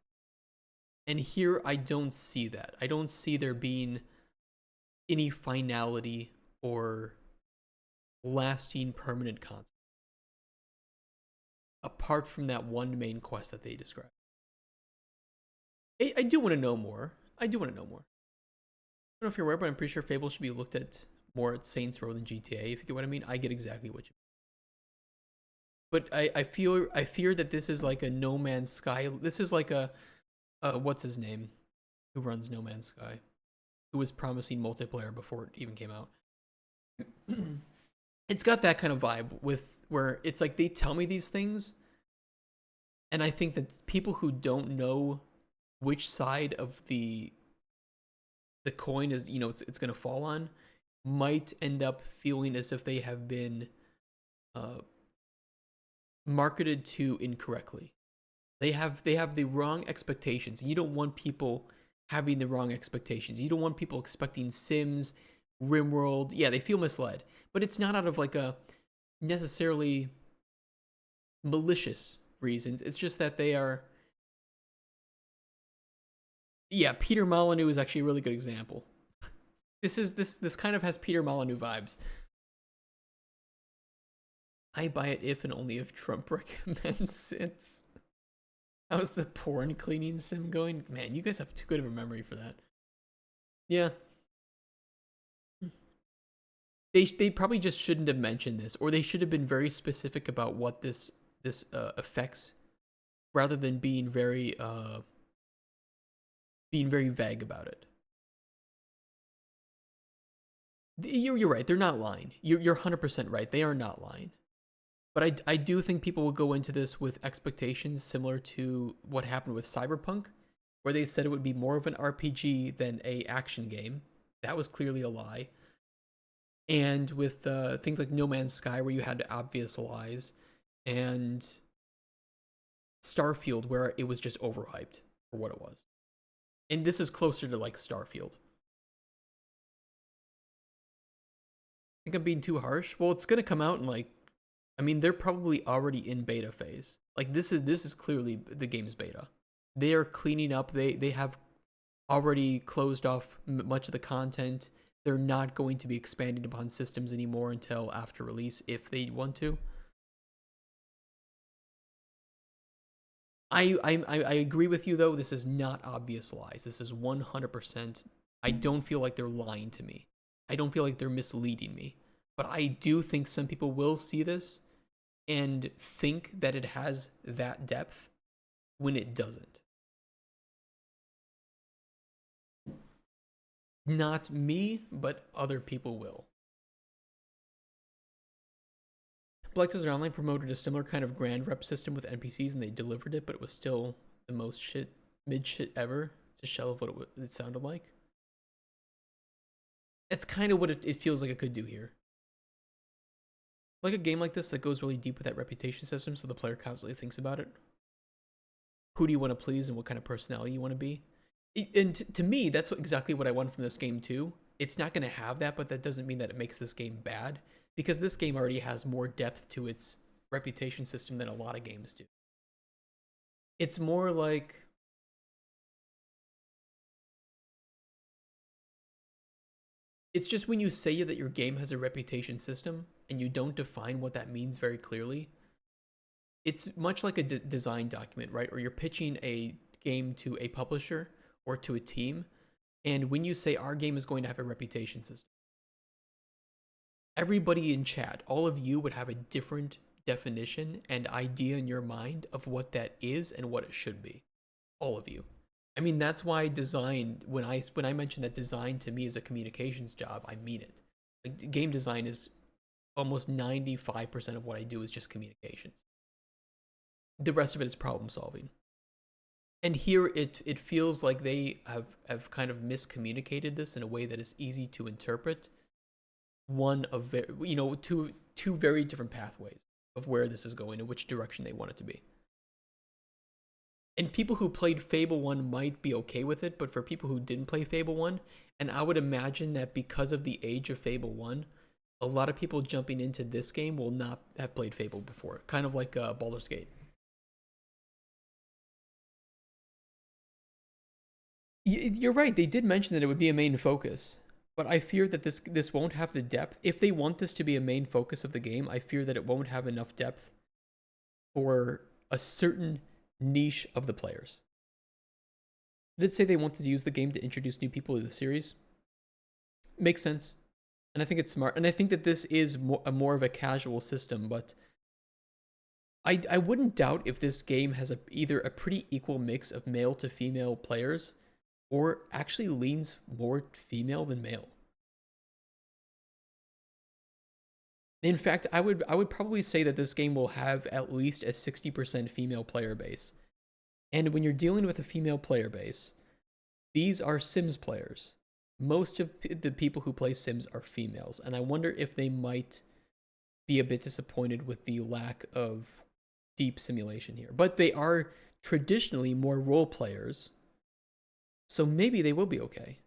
And here I don't see that. I don't see there being any finality or lasting permanent concept. Apart from that one main quest that they described. I do want to know more. I don't know if you're aware, but I'm pretty sure Fable should be looked at more at Saints Row than GTA, if you get what I mean. I get exactly what you mean. But I fear that this is like a No Man's Sky. This is like a what's his name? Who runs No Man's Sky? Who was promising multiplayer before it even came out. It's got that kind of vibe with where it's like they tell me these things, and I think that people who don't know which side of the coin is, you know, it's going to fall on, might end up feeling as if they have been marketed to incorrectly. They have the wrong expectations, and you don't want people having the wrong expectations. You don't want people expecting Sims, RimWorld. Yeah, they feel misled, but it's not out of like a necessarily malicious reasons. It's just that they are. Yeah, Peter Molyneux is actually a really good example. This kind of has Peter Molyneux vibes. I buy it if and only if Trump recommends it. How's the porn cleaning sim going? Man, you guys have too good of a memory for that. Yeah. They probably just shouldn't have mentioned this, or they should have been very specific about what this affects, rather than being very vague about it. You're right. They're not lying. You're 100% right. They are not lying. But I do think people will go into this with expectations similar to what happened with Cyberpunk, where they said it would be more of an RPG than a action game. That was clearly a lie. And with things like No Man's Sky, where you had to obvious lies, and Starfield, where it was just overhyped for what it was. And this is closer to like Starfield. I think I'm being too harsh. Well, it's gonna come out in like, I mean, they're probably already in beta phase. Like this is clearly the game's beta. They are cleaning up. They have already closed off much of the content. They're not going to be expanding upon systems anymore until after release, if they want to. I agree with you though. This is not obvious lies. This is 100%. I don't feel like they're lying to me. I don't feel like they're misleading me. But I do think some people will see this and think that it has that depth when it doesn't. Not me, but other people will. Black Desert Online promoted a similar kind of grand rep system with NPCs, and they delivered it, but it was still the most mid shit ever. It's a shell of what it sounded like. It's kind of what it feels like it could do here. Like a game like this that goes really deep with that reputation system, so the player constantly thinks about it. Who do you want to please, and what kind of personality you want to be? And to me, that's exactly what I want from this game too. It's not going to have that, but that doesn't mean that it makes this game bad, because this game already has more depth to its reputation system than a lot of games do. It's more like, it's just when you say that your game has a reputation system and you don't define what that means very clearly, it's much like a design document, right? Or you're pitching a game to a publisher or to a team, and when you say our game is going to have a reputation system, everybody in chat, all of you would have a different definition and idea in your mind of what that is and what it should be. All of you. I mean, that's why design, when I mention that design to me is a communications job, I mean it. Like, game design is almost 95% of what I do is just communications. The rest of it is problem solving. And here it feels like they have kind of miscommunicated this in a way that is easy to interpret. One of, you know, two very different pathways of where this is going and which direction they want it to be. And people who played Fable 1 might be okay with it, but for people who didn't play Fable 1, and I would imagine that because of the age of Fable 1, a lot of people jumping into this game will not have played Fable before. Kind of like Baldur's Gate. You're right, they did mention that it would be a main focus, but I fear that this won't have the depth. If they want this to be a main focus of the game, I fear that it won't have enough depth for a certain niche of the players. They did say they wanted to use the game to introduce new people to the series. Makes sense. And I think it's smart. And I think that this is more of a casual system, but I wouldn't doubt if this game has either a pretty equal mix of male to female players or actually leans more female than male. In fact, I would probably say that this game will have at least a 60% female player base. And when you're dealing with a female player base, these are Sims players. Most of the people who play Sims are females, and I wonder if they might be a bit disappointed with the lack of deep simulation here. But they are traditionally more role players, so maybe they will be okay.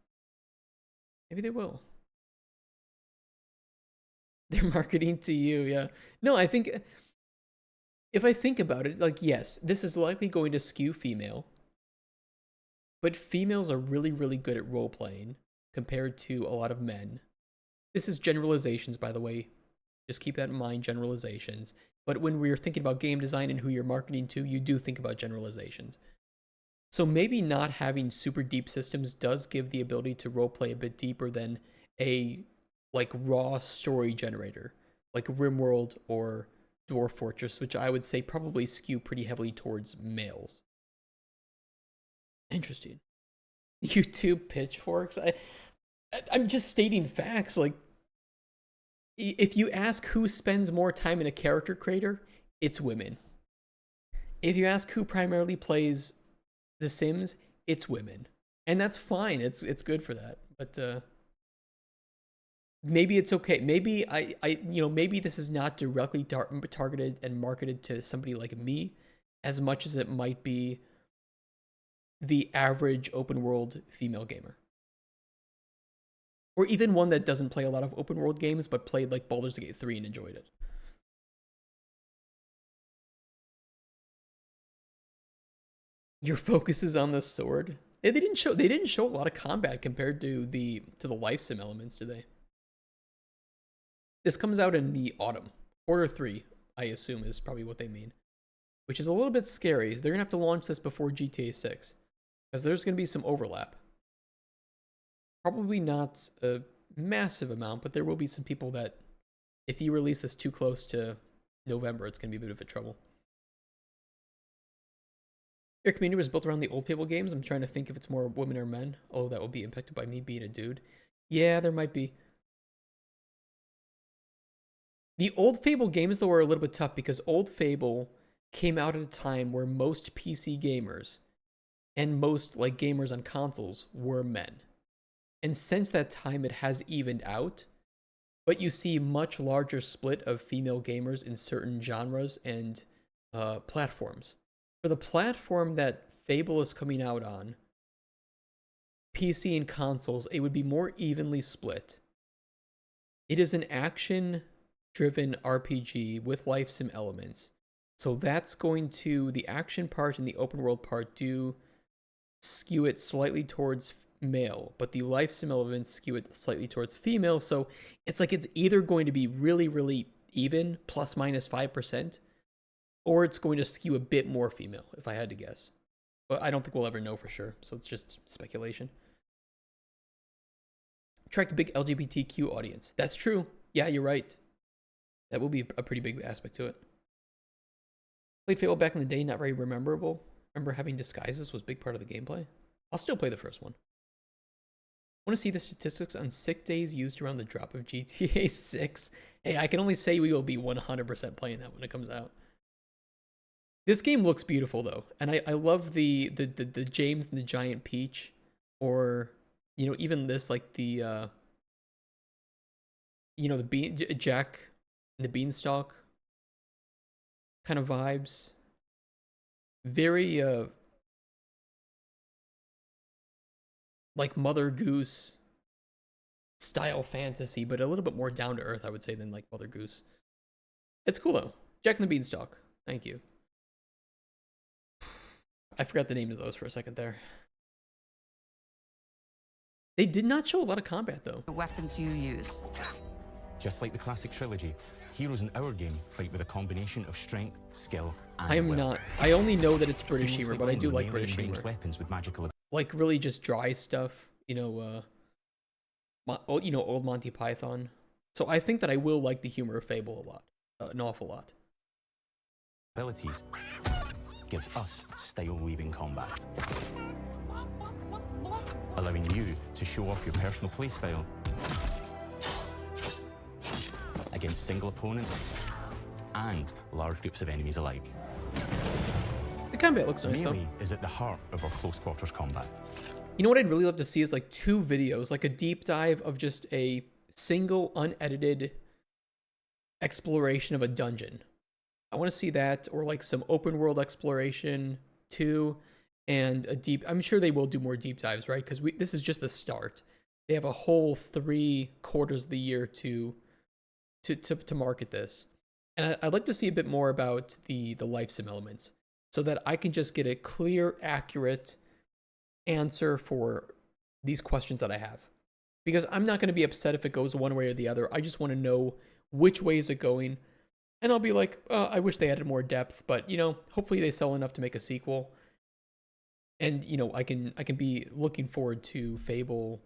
Maybe they will. They're marketing to you, yeah. No, I think, if I think about it, like, yes, this is likely going to skew female, but females are really, really good at role playing compared to a lot of men. This is generalizations, by the way. Just keep that in mind, generalizations. But when we're thinking about game design and who you're marketing to, you do think about generalizations. So maybe not having super deep systems does give the ability to roleplay a bit deeper than a like raw story generator, like RimWorld or Dwarf Fortress, which I would say probably skew pretty heavily towards males. Interesting. YouTube pitchforks. I'm just stating facts. Like, if you ask who spends more time in a character creator, it's women. If you ask who primarily plays The Sims, it's women, and that's fine. It's good for that. But maybe it's okay. Maybe maybe this is not directly targeted and marketed to somebody like me, as much as it might be the average open world female gamer, or even one that doesn't play a lot of open world games but played like Baldur's Gate 3 and enjoyed it. Your focus is on the sword. They didn't show a lot of combat compared to the life sim elements, do they? This comes out in the autumn. Quarter 3, I assume, is probably what they mean. Which is a little bit scary. They're gonna have to launch this before GTA 6. Because there's gonna be some overlap. Probably not a massive amount, but there will be some people that, if you release this too close to November, it's gonna be a bit of a trouble. Your community was built around the old Fable games. I'm trying to think if it's more women or men. Oh, that will be impacted by me being a dude. Yeah, there might be. The old Fable games, though, are a little bit tough because old Fable came out at a time where most PC gamers and most like gamers on consoles were men. And since that time, it has evened out. But you see much larger split of female gamers in certain genres and platforms. For the platform that Fable is coming out on, PC and consoles, it would be more evenly split. It is an action-driven RPG with life sim elements. So that's going to, the action part and the open world part do skew it slightly towards male, but the life sim elements skew it slightly towards female. So it's like it's either going to be really, really even, plus minus 5%, or it's going to skew a bit more female, if I had to guess. But I don't think we'll ever know for sure, so it's just speculation. Attract a big LGBTQ audience. That's true. Yeah, you're right. That will be a pretty big aspect to it. Played Fable back in the day, not very memorable. Remember having disguises was a big part of the gameplay. I'll still play the first one. Want to see the statistics on sick days used around the drop of GTA 6? Hey, I can only say we will be 100% playing that when it comes out. This game looks beautiful though, and I love the James and the Giant Peach, or you know, even this, like the you know, the Jack and the Beanstalk kind of vibes. Very like Mother Goose style fantasy, but a little bit more down to earth, I would say, than like Mother Goose. It's cool though. Jack and the Beanstalk. Thank you. I forgot the names of those for a second there. They did not show a lot of combat though. The weapons you use. Just like the classic trilogy, heroes in our game fight with a combination of strength, skill, and I am will. not. I only know that it's British Seamlessly humor, but I do blending like melee British and ranged humor. weapons with magical. Like really just dry stuff, you know, old Monty Python. So I think that I will like the humor of Fable a lot, an awful lot. Abilities gives us style weaving combat, allowing you to show off your personal playstyle against single opponents and large groups of enemies alike. The combat looks nice though. Melee is at the heart of our close quarters combat. You know what I'd really love to see is like 2 videos, like a deep dive of just a single unedited exploration of a dungeon. I want to see that, or like some open world exploration too, and a deep. I'm sure they will do more deep dives, right? Because this is just the start. They have a whole 3 quarters of the year to market this, and I'd like to see a bit more about the life sim elements, so that I can just get a clear, accurate answer for these questions that I have. Because I'm not going to be upset if it goes one way or the other. I just want to know which way is it going. And I'll be like, I wish they added more depth, but you know, hopefully they sell enough to make a sequel. And you know, I can be looking forward to Fable.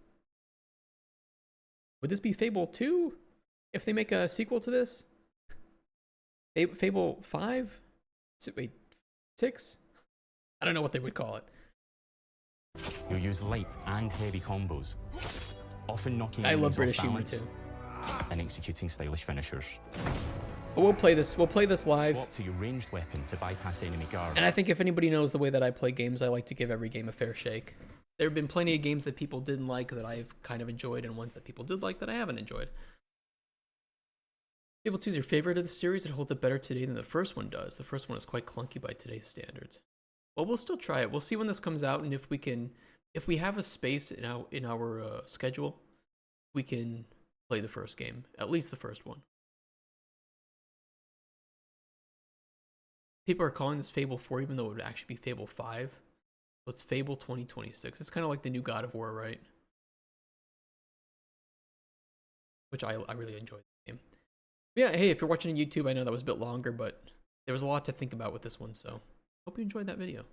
Would this be Fable 2 if they make a sequel to this? Fable 5? Wait, 6? I don't know what they would call it. You'll use light and heavy combos, often knocking I love enemies British off humor balance too. and executing stylish finishers. But we'll play this. We'll play this live. Swap to your ranged weapon to bypass enemy guard. And I think if anybody knows the way that I play games, I like to give every game a fair shake. There have been plenty of games that people didn't like that I've kind of enjoyed, and ones that people did like that I haven't enjoyed. Fable 2 is your favorite of the series. It holds up better today than the first one does. The first one is quite clunky by today's standards. Well, we'll still try it. We'll see when this comes out, and if we have a space in our schedule, we can play the first game, at least the first one. People are calling this Fable 4, even though it would actually be Fable 5. So it's Fable 2026. It's kind of like the new God of War, right? Which I really enjoyed the game. But yeah, hey, if you're watching on YouTube, I know that was a bit longer, but there was a lot to think about with this one, so hope you enjoyed that video.